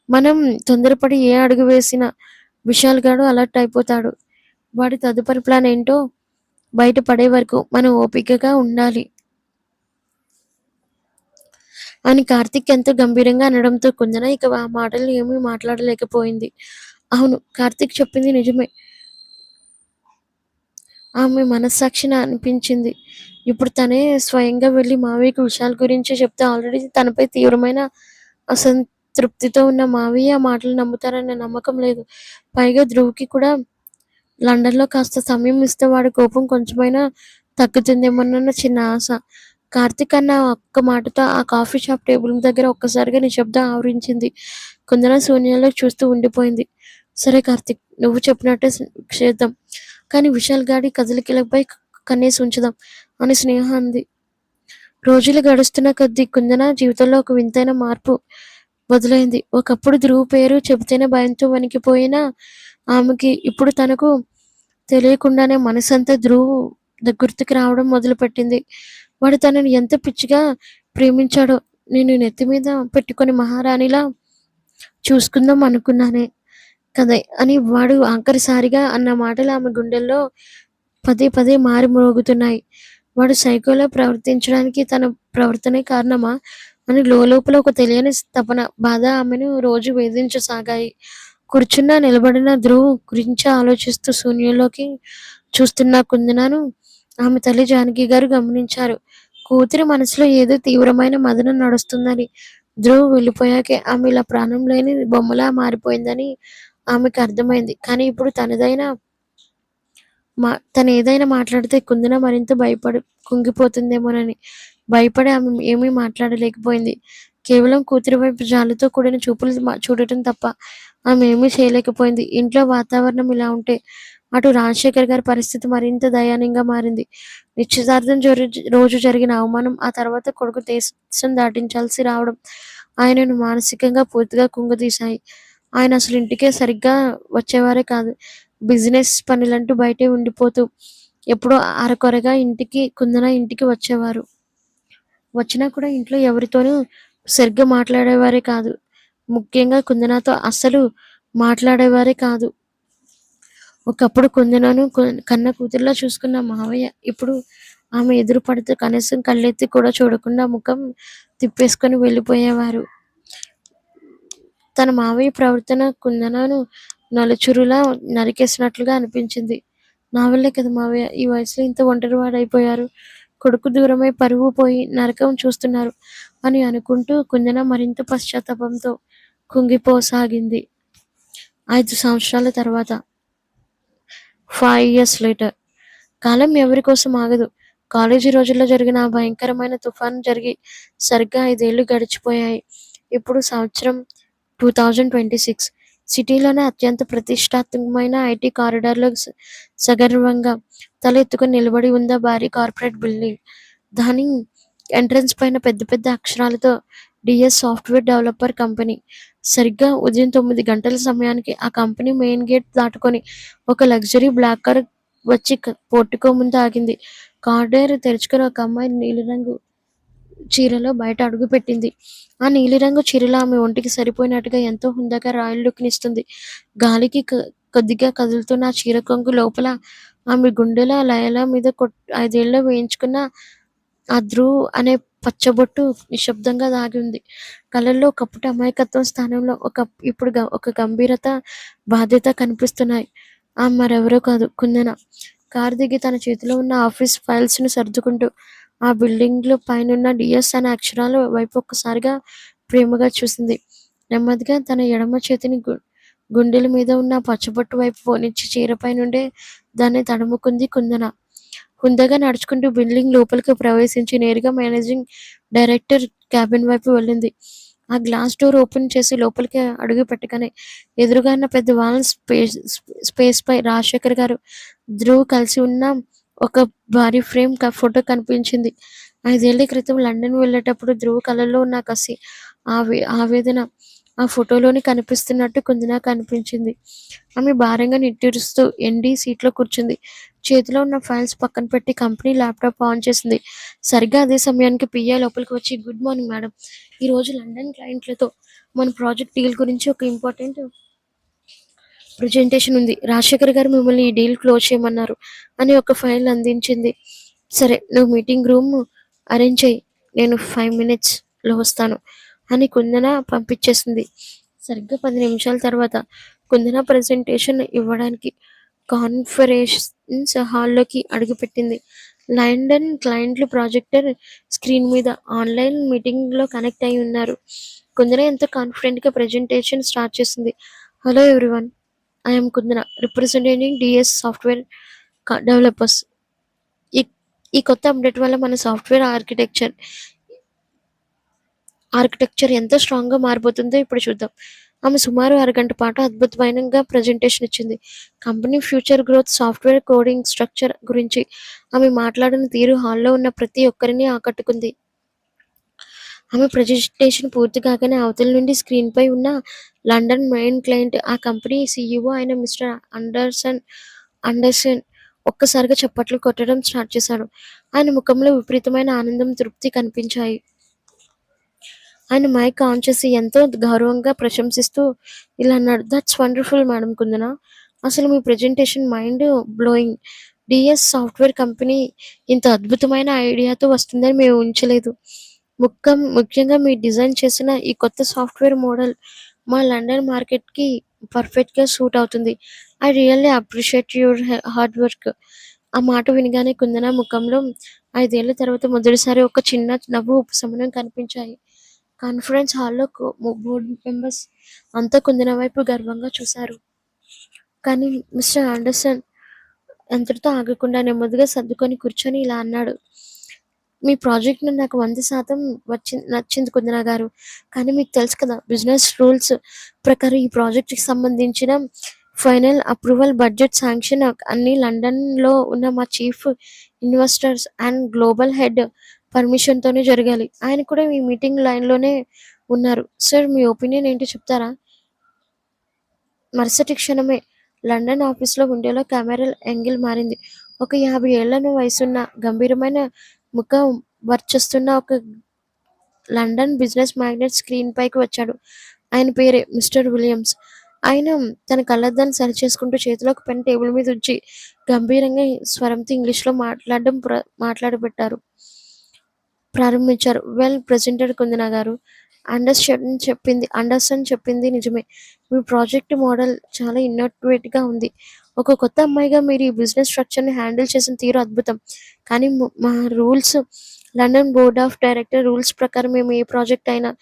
మనం తొందరపడి ఏ అడుగు వేసినా విశాల్ గాడు అలర్ట్ అయిపోతాడు. వాడి తదుపరి ప్లాన్ ఏంటో బయట పడే వరకు మనం ఓపికగా ఉండాలి అని కార్తీక్ ఎంతో గంభీరంగా అనడంతో కుందన ఇక ఆ మాటలు ఏమీ మాట్లాడలేకపోయింది. అవును, కార్తీక్ చెప్పింది నిజమే. ఆమె మనస్సాక్షిన అనిపించింది. ఇప్పుడు తనే స్వయంగా వెళ్లి మావయ్యకి విషయాల గురించి చెప్తే ఆల్రెడీ తనపై తీవ్రమైన అసంతృప్తితో ఉన్న మావయ్య ఆ మాటలు నమ్ముతారనే నమ్మకం లేదు. పైగా ధ్రువ్‌కి కూడా లండన్‌లో కాస్త సమయం ఇస్తే వాడి కోపం కొంచెమైనా తగ్గుతుందేమోనన్న చిన్న ఆశ. కార్తీక్ అన్న ఒక్క మాటతో ఆ కాఫీ షాప్ టేబుల్ దగ్గర ఒక్కసారిగా నిశ్శబ్దం ఆవరించింది. కుందన శూన్యంలోకి చూస్తూ ఉండిపోయింది. సరే కార్తీక్, నువ్వు చెప్పినట్టే చేద్దాం. కానీ విశాల్ గాడి కదలికలపై కన్నేసి ఉంచుదాం అని స్నేహ అంది. రోజులు గడుస్తున్న కొద్దీ కుందన జీవితంలో ఒక వింతైన మార్పు మొదలైంది. ఒకప్పుడు ధ్రువ్ పేరు చెబితేనే భయంతో వణికిపోయిన ఆమెకి ఇప్పుడు తనకు తెలియకుండానే మనసంతా ధ్రువ్ గుర్తుకు రావడం మొదలుపెట్టింది. వాడు తనని ఎంత పిచ్చిగా ప్రేమించాడో నేను నెత్తి మీద పెట్టుకొని మహారాణిలా చూసుకుందాం అనుకున్నానే కదే అని వాడు ఆఖరిసారిగా అన్న మాటలు ఆమె గుండెల్లో పదే పదే మారి మ్రోగుతున్నాయి. వాడు సైకోలా ప్రవర్తించడానికి తన ప్రవర్తనే కారణమా అని లోలోపల ఒక తెలియని తపన, బాధ ఆమెను రోజు వేధించసాగాయి. కూర్చున్నా నిలబడిన ధ్రువ్ గురించి ఆలోచిస్తూ శూన్యంలోకి చూస్తున్న కుందనను ఆమె తల్లి జానకి గారు గమనించారు. కూతురి మనసులో ఏదో తీవ్రమైన మదనం నడుస్తుందని. ధ్రువ్ వెళ్ళిపోయాకే ఆమె ఇలా ప్రాణం లేని బొమ్మలా మారిపోయిందని ఆమెకు అర్థమైంది. కానీ ఇప్పుడు తనేదైనా మాట్లాడితే కుందన మరింత కుంగిపోతుందేమోనని భయపడి ఆమె ఏమీ మాట్లాడలేకపోయింది. కేవలం కూతురి వైపు జాలితో కూడిన చూపులు చూడటం తప్ప ఆమె ఏమీ చేయలేకపోయింది. ఇంట్లో వాతావరణం ఇలా ఉంటే అటు రాజశేఖర్ గారి పరిస్థితి మరింత దయనీయంగా మారింది. నిశ్చితార్థం రోజు జరిగిన అవమానం, ఆ తర్వాత కొడుకు దేశం దాటించాల్సి రావడం ఆయనను మానసికంగా పూర్తిగా కుంగదీశాయి. ఆయన అసలు ఇంటికే సరిగ్గా వచ్చేవారే కాదు. బిజినెస్ పనులంటూ బయటే ఉండిపోతూ ఎప్పుడో అరకొరగా కుందన ఇంటికి వచ్చేవారు. వచ్చినా కూడా ఇంట్లో ఎవరితోనూ సరిగ్గా మాట్లాడేవారే కాదు. ముఖ్యంగా కుందనతో అస్సలు మాట్లాడేవారే కాదు. ఒకప్పుడు కుందనను కన్న కూతురిలా చూసుకున్న మావయ్య ఇప్పుడు ఆమె ఎదురు పడితే కనీసం కళ్ళెత్తి కూడా చూడకుండా ముఖం తిప్పేసుకొని వెళ్ళిపోయేవారు. తన మావయ్య ప్రవర్తన కుందనను నలుచురులా నరికేసినట్లుగా అనిపించింది. నా వల్లే కదా మావయ్య ఈ వయసులో ఇంత ఒంటరివాడైపోయారు. కొడుకు దూరమై పరువు పోయి నరకం చూస్తున్నారు అని అనుకుంటూ కుందన మరింత పశ్చాత్తాపంతో కుంగిపోసాగింది. 5 సంవత్సరాల తర్వాత 5 years later. కాలం ఎవరి కోసం ఆగదు. కాలేజీ రోజుల్లో జరిగిన ఆ భయంకరమైన తుఫాను జరిగి సరిగ్గా 5 ఏళ్లు గడిచిపోయాయి. ఇప్పుడు సంవత్సరం 2026. సిటీలోనే అత్యంత ప్రతిష్టాత్మకమైన ఐటీ కారిడార్లో సగర్వంగా తలెత్తుకుని నిలబడి ఉంది ఆ భారీ కార్పొరేట్ బిల్డింగ్. దాని ఎంట్రన్స్ పైన పెద్ద పెద్ద అక్షరాలతో డిఎస్ సాఫ్ట్వేర్ డెవలపర్ కంపెనీ. సరిగ్గా ఉదయం 9 గంటల సమయానికి ఆ కంపెనీ మెయిన్ గేట్ దాటుకొని ఒక లగ్జరీ బ్లాక్ కార్ వచ్చి పోర్టికో ముందు ఆగింది. కారిడార్ తెరుచుకుని ఒక అమ్మాయి నీలిరంగు చీరలో బయట అడుగుపెట్టింది. ఆ నీలిరంగు చీరలో ఆమె ఒంటికి సరిపోయినట్టుగా ఎంతో హుందాగా రాయల్ లుక్‌నిస్తుంది. గాలికి కొద్దిగా కదులుతున్న ఆ చీర కొంగు లోపల ఆమె గుండెల లయల మీద 5 ఏళ్లలో వేయించుకున్న ఆ ధ్రువ్ అనే పచ్చబొట్టు నిశ్శబ్దంగా దాగి ఉంది. కళ్ళల్లో ఒకప్పటి అమాయకత్వం స్థానంలో ఒక గంభీరత, బాధ్యత కనిపిస్తున్నాయి. మరెవరో కాదు, కుందన. కారు దిగి తన చేతిలో ఉన్న ఆఫీస్ ఫైల్స్ ను సర్దుకుంటూ ఆ బిల్డింగ్ లో పైనున్న డిఎస్ అనే అక్షరాల వైపు ఒక్కసారిగా ప్రేమగా చూసింది. నెమ్మదిగా తన ఎడమ చేతిని గుండెల మీద ఉన్న పచ్చబొట్టు వైపు పోనిచ్చి చీరపై నుండే దాన్ని తడుముకుంది కుందన. హుందాగా నడుచుకుంటూ బిల్డింగ్ లోపలికి ప్రవేశించి నేరుగా మేనేజింగ్ డైరెక్టర్ క్యాబిన్ వైపు వెళ్ళింది. ఆ గ్లాస్ డోర్ ఓపెన్ చేసి లోపలికి అడుగు పెట్టగానే ఎదురుగా ఉన్న పెద్ద వాల్ స్పేస్ పై రాజశేఖర్ గారు, ధ్రువ్ కలిసి ఉన్న ఒక భారీ ఫ్రేమ్ ఫోటో కనిపించింది. 5 ఏళ్ల క్రితం లండన్ వెళ్ళేటప్పుడు ధ్రువ్ కళ్ళల్లో ఉన్న కసి, ఆవేదన ఆ ఫోటోలోని కనిపిస్తున్నట్టు కుందనకు అనిపించింది. ఆమె భారంగా నిట్టూరుస్తూ ఎండీ సీట్లో కూర్చుంది. చేతిలో ఉన్న ఫైల్స్ పక్కన పెట్టి కంపెనీ ల్యాప్టాప్ ఆన్ చేసింది. సరిగ్గా అదే సమయానికి పిఏ లోపలికి వచ్చి, గుడ్ మార్నింగ్ మేడం. ఈరోజు లండన్ క్లయింట్లతో మన ప్రాజెక్ట్ డీల్ గురించి ఒక ఇంపార్టెంట్ ప్రెజెంటేషన్ ఉంది. రాజశేఖర్ గారు మిమ్మల్ని ఈ డీల్ క్లోజ్ చేయమన్నారు అని ఒక ఫైల్ అందించింది. సరే, నువ్వు మీటింగ్ రూమ్ అరేంజ్ చెయ్యి, నేను 5 minutes లో వస్తాను అని కుందన పంపించేసింది. సరిగ్గా 10 నిమిషాల తర్వాత కుందన ప్రెజెంటేషన్ ఇవ్వడానికి కాన్ఫరెన్స్ హాల్లోకి అడుగుపెట్టింది. లండన్ క్లయింట్లు ప్రాజెక్టర్ స్క్రీన్ మీద ఆన్లైన్ మీటింగ్ లో కనెక్ట్ అయి ఉన్నారు. కుందన ఎంతో కాన్ఫిడెంట్ గా ప్రెజెంటేషన్ స్టార్ట్ చేసింది. Hello everyone, I'm Kundana, representing DS software developers. ఈ ఈ కొత్త అప్డేట్ వల్ల మన సాఫ్ట్వేర్ ఆర్కిటెక్చర్ ఎంత స్ట్రాంగ్ గా మారిపోతుందో ఇప్పుడు చూద్దాం. ఆమె సుమారు అరగంట పాటు అద్భుతమైన ప్రెజెంటేషన్ ఇచ్చింది. Company future growth, software coding structure గురించి ఆమె మాట్లాడిన తీరు హాల్లో ఉన్న ప్రతి ఒక్కరిని ఆకట్టుకుంది. ఆమె ప్రెజెంటేషన్ పూర్తి కాగానే అవతల నుండి స్క్రీన్ పై ఉన్న లండన్ మెయిన్ క్లయింట్, ఆ కంపెనీ సీఈఓ అయిన మిస్టర్ అండర్సన్ ఒక్కసారిగా చప్పట్లు కొట్టడం స్టార్ట్ చేశాడు. ఆయన ముఖంలో విపరీతమైన ఆనందం, తృప్తి కనిపించాయి. ఆయన మైక్ ఆన్ చేసి ఎంతో గౌరవంగా ప్రశంసిస్తూ ఇలా అన్నాడు, దట్స్ వండర్ఫుల్ మేడం కుందన. అసలు మీ presentation mind blowing. DS software company ఇంత అద్భుతమైన ఐడియాతో వస్తుందని మేము ఊహించలేదు. ముఖ్యంగా మీరు డిజైన్ చేసిన ఈ కొత్త సాఫ్ట్వేర్ మోడల్ మా లండన్ మార్కెట్కి పర్ఫెక్ట్గా సూట్ అవుతుంది. I really appreciate your hard work. ఆ మాట వినగానే కుందన ముఖంలో 5 ఏళ్ల తర్వాత మొదటిసారి ఒక చిన్న నవ్వు, ఉపశమనం కనిపించాయి. కాన్ఫరెన్స్ హాల్లో బోర్డు మెంబర్స్ అంతా కుందన వైపు గర్వంగా చూశారు. కానీ మిస్టర్ ఆండర్సన్ అంతటితో ఆగకుండా నెమ్మదిగా సర్దుకొని కూర్చొని ఇలా అన్నాడు, మీ ప్రాజెక్ట్ నాకు 100% నచ్చింది కుందన గారు. కానీ మీకు తెలుసు కదా, బిజినెస్ రూల్స్ ప్రకారం ఈ ప్రాజెక్ట్కి సంబంధించిన ఫైనల్ అప్రూవల్, బడ్జెట్ శాంక్షన్ అన్ని లండన్ లో ఉన్న మా chief investors and global head permission తోనే జరగాలి. ఆయన కూడా ఈ మీటింగ్ లైన్ లోనే ఉన్నారు. సార్, మీ ఒపీనియన్ ఏంటో చెప్తారా? మరుసటి క్షణమే లండన్ ఆఫీసులో గుండెలో కెమెరా యాంగిల్ మారింది. ఒక 50 ఏళ్ల వయసున్న, గంభీరమైన ముఖం వర్చస్తున్న ఒక లండన్ బిజినెస్ మ్యాగ్నెట్ స్క్రీన్ పైకి వచ్చాడు. ఆయన పేరే మిస్టర్ విలియమ్స్. ఆయన తన కళ్లద్దాన్ని సరిచేసుకుంటూ చేతిలో ఒక పెన్ టేబుల్ మీద ఉంచి గంభీరంగా స్వరంతో ఇంగ్లీష్లో మాట్లాడబెట్టారు. ప్రారంభించారు. వెల్ ప్రెజెంటెడ్ కుందన గారు, అండర్సన్ చెప్పింది నిజమే. మీ ప్రాజెక్ట్ మోడల్ చాలా ఇన్నోవేటివ్ గా ఉంది. ఒక కొత్త అమ్మాయిగా మీరు ఈ బిజినెస్ స్ట్రక్చర్ ని హ్యాండిల్ చేసిన తీరు అద్భుతం. కానీ మా rules, London board of director rules ప్రకారం మేము ఏ ప్రాజెక్ట్ అయినా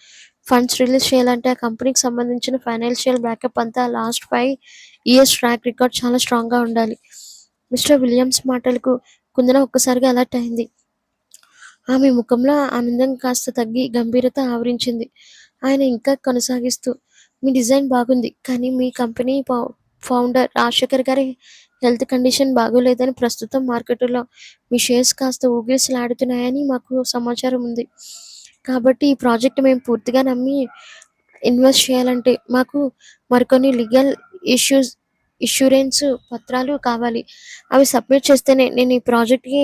ఫండ్స్ రిలీజ్ చేయాలంటే ఆ కంపెనీకి సంబంధించిన ఫైనాన్షియల్ బ్యాకప్ అంతా లాస్ట్ 5 years ట్రాక్ రికార్డ్ చాలా స్ట్రాంగ్ గా ఉండాలి. మిస్టర్ విలియమ్స్ మాటలకు కుందన ఒక్కసారిగా అలర్ట్ అయింది. ఆమె ముఖంలో ఆనందం కాస్త తగ్గి గంభీరత ఆవరించింది. ఆయన ఇంకా కొనసాగిస్తూ, మీ డిజైన్ బాగుంది, కానీ మీ కంపెనీ ఫౌండర్ రాజశేఖర్ గారి హెల్త్ కండిషన్ బాగోలేదని, ప్రస్తుతం మార్కెట్లో మీ షేర్స్ కాస్త ఊగిసలాడుతున్నాయని మాకు సమాచారం ఉంది. కాబట్టి ఈ ప్రాజెక్ట్ మేము పూర్తిగా నమ్మి ఇన్వెస్ట్ చేయాలంటే మాకు మరికొన్ని లీగల్ ఇష్యూరెన్స్ పత్రాలు కావాలి. అవి సబ్మిట్ చేస్తేనే నేను ఈ ప్రాజెక్ట్కి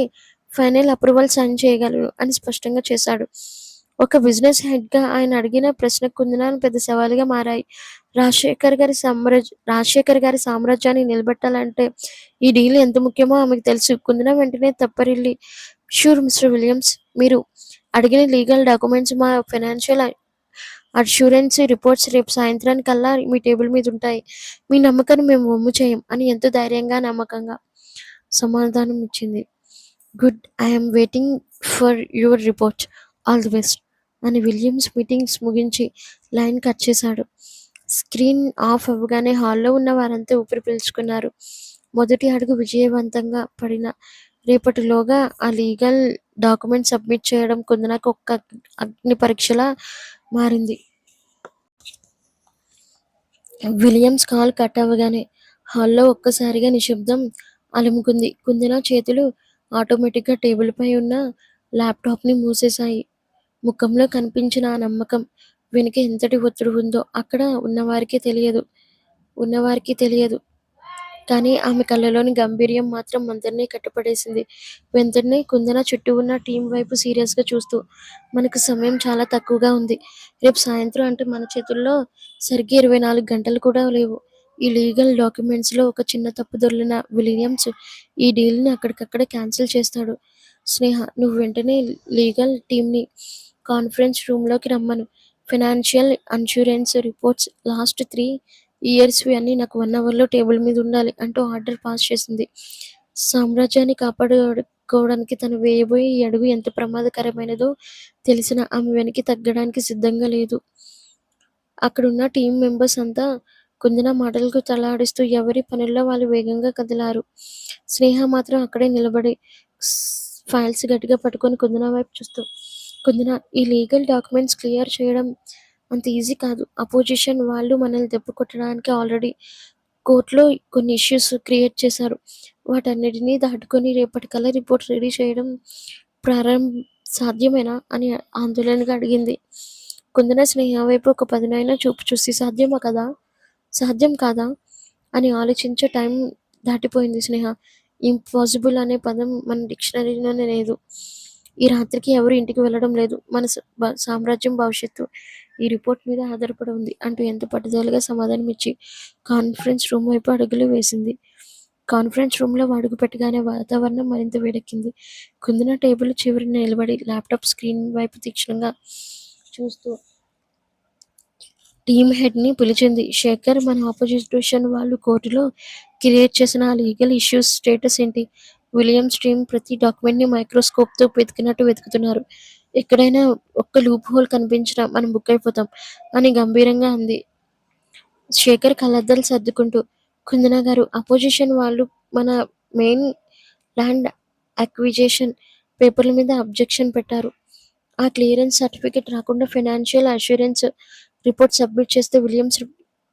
ఫైనల్ అప్రూవల్ సైన్ చేయగలను అని స్పష్టంగా చేశాడు. ఒక బిజినెస్ హెడ్ గా ఆయన అడిగిన ప్రశ్న కుందన పెద్ద సవాలుగా మారాయి. రాజశేఖర్ గారి సామ్రాజ్యాన్ని నిలబెట్టాలంటే ఈ డీల్ ఎంత ముఖ్యమో ఆమెకు తెలుసు. కుందన వెంటనే తప్పరిల్లి, షూర్ మిస్టర్ విలియమ్స్. మీరు అడిగిన లీగల్ డాక్యుమెంట్స్, మా ఫైనాన్షియల్ అష్యూరెన్స్ రిపోర్ట్స్ రేపు సాయంత్రానికల్లా మీ టేబుల్ మీద ఉంటాయి. మీ నమ్మకాన్ని మేము వమ్ము చేయం అని ఎంతో ధైర్యంగా, నమ్మకంగా సమాధానం ఇచ్చింది. Good, I'm waiting for your report. All the best అని విలియమ్స్ మీటింగ్స్ ముగించి లైన్ కట్ చేశాడు. స్క్రీన్ ఆఫ్ అవ్వగానే హాల్లో ఉన్న వారంతా ఊపిరి పీల్చుకున్నారు. మొదటి అడుగు విజయవంతంగా పడిన రేపటిలోగా ఆ లీగల్ డాక్యుమెంట్ సబ్మిట్ చేయడం కుందనకు ఒక్క అగ్ని పరీక్షలా మారింది. విలియమ్స్ కాల్ కట్ అవ్వగానే హాల్లో ఒక్కసారిగా నిశ్శబ్దం అలుముకుంది. కుందన చేతులు ఆటోమేటిక్గా టేబుల్ పై ఉన్న ల్యాప్టాప్ ని మూసేశాయి. ముఖంలో కనిపించిన ఆ నమ్మకం వెనుక ఎంతటి ఒత్తిడి ఉందో అక్కడ ఉన్నవారికి తెలియదు. కానీ ఆమె కళ్ళలోని గంభీర్యం మాత్రం అందరినీ కట్టిపడేసింది. వెంటనే కుందన చుట్టూ ఉన్న టీం వైపు సీరియస్ గా చూస్తూ, మనకు సమయం చాలా తక్కువగా ఉంది. రేపు సాయంత్రం అంటే మన చేతుల్లో సరిగ్గా 24 గంటలు కూడా లేవు. ఈ లీగల్ డాక్యుమెంట్స్ లో ఒక చిన్న తప్పు దొర్లిన విలియమ్స్ ఈ డీల్ ని అక్కడికక్కడే క్యాన్సిల్ చేస్తాడు. స్నేహ, నువ్వు వెంటనే లీగల్ టీమ్ ని కాన్ఫరెన్స్ రూమ్ లోకి రమ్మను. ఫైనాన్షియల్ అన్సూరెన్స్ రిపోర్ట్స్ లాస్ట్ 3 ఇయర్స్వి అన్నీ నాకు 1 అవర్లో టేబుల్ మీద ఉండాలి అంటూ ఆర్డర్ పాస్ చేసింది. సామ్రాజ్యాన్ని కాపాడుకోవడానికి తను వేయబోయే ఈ అడుగు ఎంత ప్రమాదకరమైనదో తెలిసినా ఆమె వెనక్కి తగ్గడానికి సిద్ధంగా లేదు. అక్కడున్న టీం మెంబర్స్ అంతా కుందన మాటలకు తలాడిస్తూ ఎవరి పనుల్లో వాళ్ళు వేగంగా కదిలారు. స్నేహ మాత్రం అక్కడే నిలబడి ఫైల్స్ గట్టిగా పట్టుకొని కుందన వైపు చూస్తూ, కుందన, ఈ లీగల్ డాక్యుమెంట్స్ క్లియర్ చేయడం అంత ఈజీ కాదు. అపోజిషన్ వాళ్ళు మనల్ని దెబ్బ కొట్టడానికి ఆల్రెడీ కోర్టులో కొన్ని ఇష్యూస్ క్రియేట్ చేశారు. వాటన్నిటినీ దాటుకొని రేపటికల్లా రిపోర్ట్ రెడీ చేయడం సాధ్యమేనా అని ఆందోళనగా అడిగింది. కుందన స్నేహ వైపు ఒక పదునైన చూపు చూసి, సాధ్యం కాదా అని ఆలోచించే టైం దాటిపోయింది. స్నేహ, ఇంపాసిబుల్ అనే పదం మన డిక్షనరీలోనే లేదు. ఈ రాత్రికి ఎవరు ఇంటికి వెళ్ళడం లేదు. మన సామ్రాజ్యం భవిష్యత్తు ఈ రిపోర్ట్ మీద ఆధారపడి ఉంది అంటూ ఎంతో పట్టుదలగా సమాధానం ఇచ్చి కాన్ఫరెన్స్ రూమ్ వైపు అడుగులు వేసింది. కాన్ఫరెన్స్ రూమ్లో అడుగు పెట్టగానే వాతావరణం మరింత వేడెక్కింది. కుందన టేబుల్ చివరిన నిలబడి ల్యాప్టాప్ స్క్రీన్ వైపు తీక్షణంగా చూస్తూ టీమ్ హెడ్ ని పిలిచింది. శేఖర్, మన ఆపోజిషన్ వాళ్ళు కోర్టులో క్రియేట్ చేసిన ఆ లీగల్ ఇష్యూస్ స్టేటస్ ఏంటి? విలియమ్స్ టీమ్ ప్రతి డాక్యుమెంట్ ని మైక్రోస్కోప్ తో వెతికినట్టు వెతుకుతున్నారు. ఎక్కడైనా ఒక్క లూప్ హోల్ కనిపించినా మనం బుక్ అయిపోతాం అని గంభీరంగా అంది. శేఖర్ కళ్ళద్దాలు సర్దుకుంటూ, కుందన గారు, అపోజిషన్ వాళ్ళు మన మెయిన్ ల్యాండ్ అక్విజిషన్ పేపర్ల మీద అబ్జెక్షన్ పెట్టారు. ఆ క్లియరెన్స్ సర్టిఫికేట్ రాకుండా ఫైనాన్షియల్ అష్యూరెన్స్ రిపోర్ట్ సబ్మిట్ చేస్తే విలియమ్స్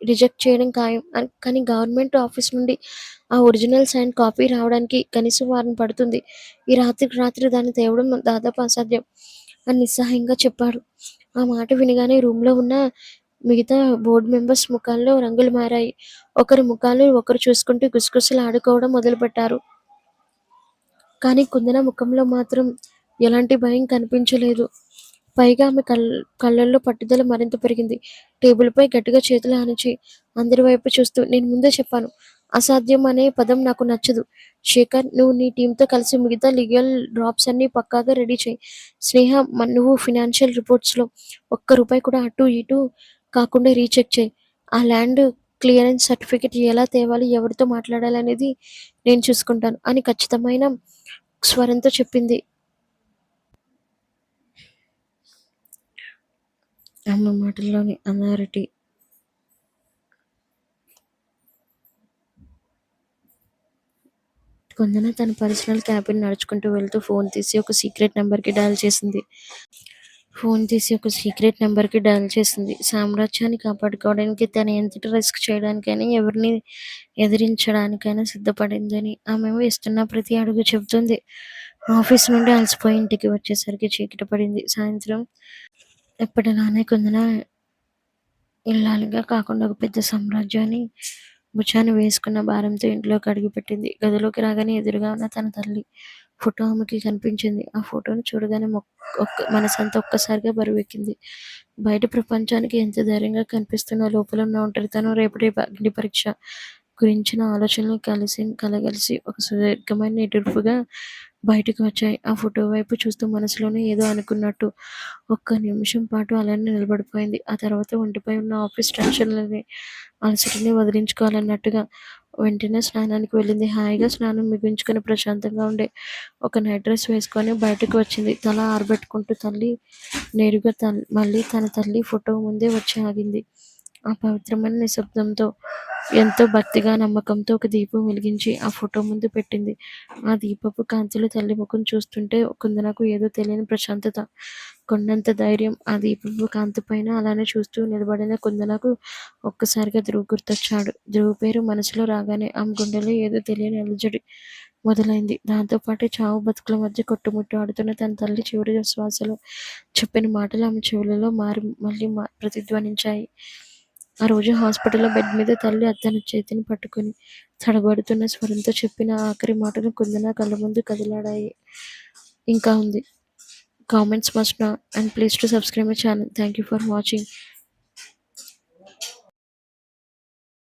రిజెక్ట్ చేయడం ఖాయం. కానీ గవర్నమెంట్ ఆఫీస్ నుండి ఆ ఒరిజినల్ సైన్ కాపీ రావడానికి కనీసం వారం పడుతుంది. ఈ రాత్రికి రాత్రి దాన్ని తేవడం దాదాపు అసాధ్యం అని నిస్సహాయంగా చెప్పాడు. ఆ మాట వినగానే రూమ్లో ఉన్న మిగతా బోర్డు మెంబర్స్ ముఖాల్లో రంగులు మారాయి. ఒకరి ముఖాలు ఒకరు చూసుకుంటూ గుసగుసలు ఆడుకోవడం మొదలుపెట్టారు. కానీ కుందన ముఖంలో మాత్రం ఎలాంటి భయం కనిపించలేదు. పైగా ఆమె కళ్ళల్లో పట్టుదల మరింత పెరిగింది. టేబుల్పై గట్టిగా చేతులు ఆనించి అందరి వైపు చూస్తూ, నేను ముందే చెప్పాను, అసాధ్యం అనే పదం నాకు నచ్చదు. శేఖర్, నువ్వు నీ టీంతో కలిసి మిగతా లీగల్ డ్రాప్స్ అన్ని పక్కాగా రెడీ చేయి. స్నేహ, నువ్వు ఫైనాన్షియల్ రిపోర్ట్స్లో ఒక్క రూపాయి కూడా అటు ఇటు కాకుండా రీచెక్ చేయి. ఆ ల్యాండ్ క్లియరెన్స్ సర్టిఫికేట్ ఎలా తేవాలి, ఎవరితో మాట్లాడాలి అనేది నేను చూసుకుంటాను అని ఖచ్చితమైన స్వరంతో చెప్పింది. ఆమె మాటల్లోని అథారిటీ కుందన తన పర్సనల్ క్యాబిన్ నడుచుకుంటూ వెళ్తూ ఫోన్ తీసి ఒక సీక్రెట్ నెంబర్కి డయల్ చేసింది. సామ్రాజ్యాన్ని కాపాడుకోవడానికి తను ఎంతటి రిస్క్ చేయడానికైనా, ఎవరిని ఎదిరించడానికైనా సిద్ధపడిందని ఆమె ఇస్తున్న ప్రతి అడుగు చెబుతుంది. ఆఫీస్ నుండి అలసిపోయి ఇంటికి వచ్చేసరికి చీకటి పడింది. సాయంత్రం ఎప్పటిలానే కుందన ఇల్లాలుగా కాకుండా ఒక పెద్ద సామ్రాజ్యాన్ని భుజాన వేసుకున్న భారంతో ఇంట్లోకి అడుగుపెట్టింది. గదిలోకి రాగానే ఎదురుగా ఉన్న తన తల్లి ఫోటో ఆమెకి కనిపించింది. ఆ ఫోటోను చూడగానే మనసంతా ఒక్కసారిగా బరువెక్కింది. బయట ప్రపంచానికి ఎంత ధైర్యంగా కనిపిస్తున్నా లోపల ఉన్న ఒంటరితనం, రేపటి అగ్ని పరీక్ష గురించిన ఆలోచనలు కలగలిసి ఒక సుదీర్ఘమైన నిట్టూర్పుగా బయటకు వచ్చాయి. ఆ ఫోటో వైపు చూస్తూ మనసులోనే ఏదో అనుకున్నట్టు ఒక్క నిమిషం పాటు అలానే నిలబడిపోయింది. ఆ తర్వాత ఒంటిపై ఉన్న ఆఫీస్ టెన్షన్‌లని, అలసటని వదిలించుకోవాలన్నట్టుగా వెంటనే స్నానానికి వెళ్ళింది. హాయిగా స్నానం ముగించుకొని ప్రశాంతంగా ఉండే ఒక నైట్ డ్రెస్ వేసుకొని బయటకు వచ్చింది. తల ఆరబెట్టుకుంటూ నేరుగా మళ్ళీ తన తల్లి ఫోటో ముందే వచ్చి ఆగింది. ఆ పవిత్రమైన నిశ్శబ్దంతో ఎంతో భక్తిగా, నమ్మకంతో ఒక దీపం వెలిగించి ఆ ఫోటో ముందు పెట్టింది. ఆ దీపపు కాంతిలో తల్లి ముఖం చూస్తుంటే కుందనకు ఏదో తెలియని ప్రశాంతత, కొండంత ధైర్యం. ఆ దీపపు కాంతి పైన అలానే చూస్తూ నిలబడిన కుందనకు ఒక్కసారిగా ధ్రువ్ గుర్తొచ్చాడు. ధ్రువ్ పేరు మనసులో రాగానే ఆమె గుండెలో ఏదో తెలియని అలజడి మొదలైంది. దాంతోపాటే చావు బతుకుల మధ్య కొట్టుమిట్టాడుతున్న తన తల్లి చివరి శ్వాసలో చెప్పిన మాటలు ఆమె చెవులలో మళ్ళీ ప్రతిధ్వనించాయి. ఆ రోజు హాస్పిటల్లో బెడ్ మీద తల్లి తన చేతిని పట్టుకుని తడబడుతున్న స్వరంతో చెప్పిన ఆఖరి మాటలు కుందన కళ్ళ ముందు కదిలాడాయి. ఇంకా ఉంది. Comments must and please to subscribe my channel. Thank you for watching.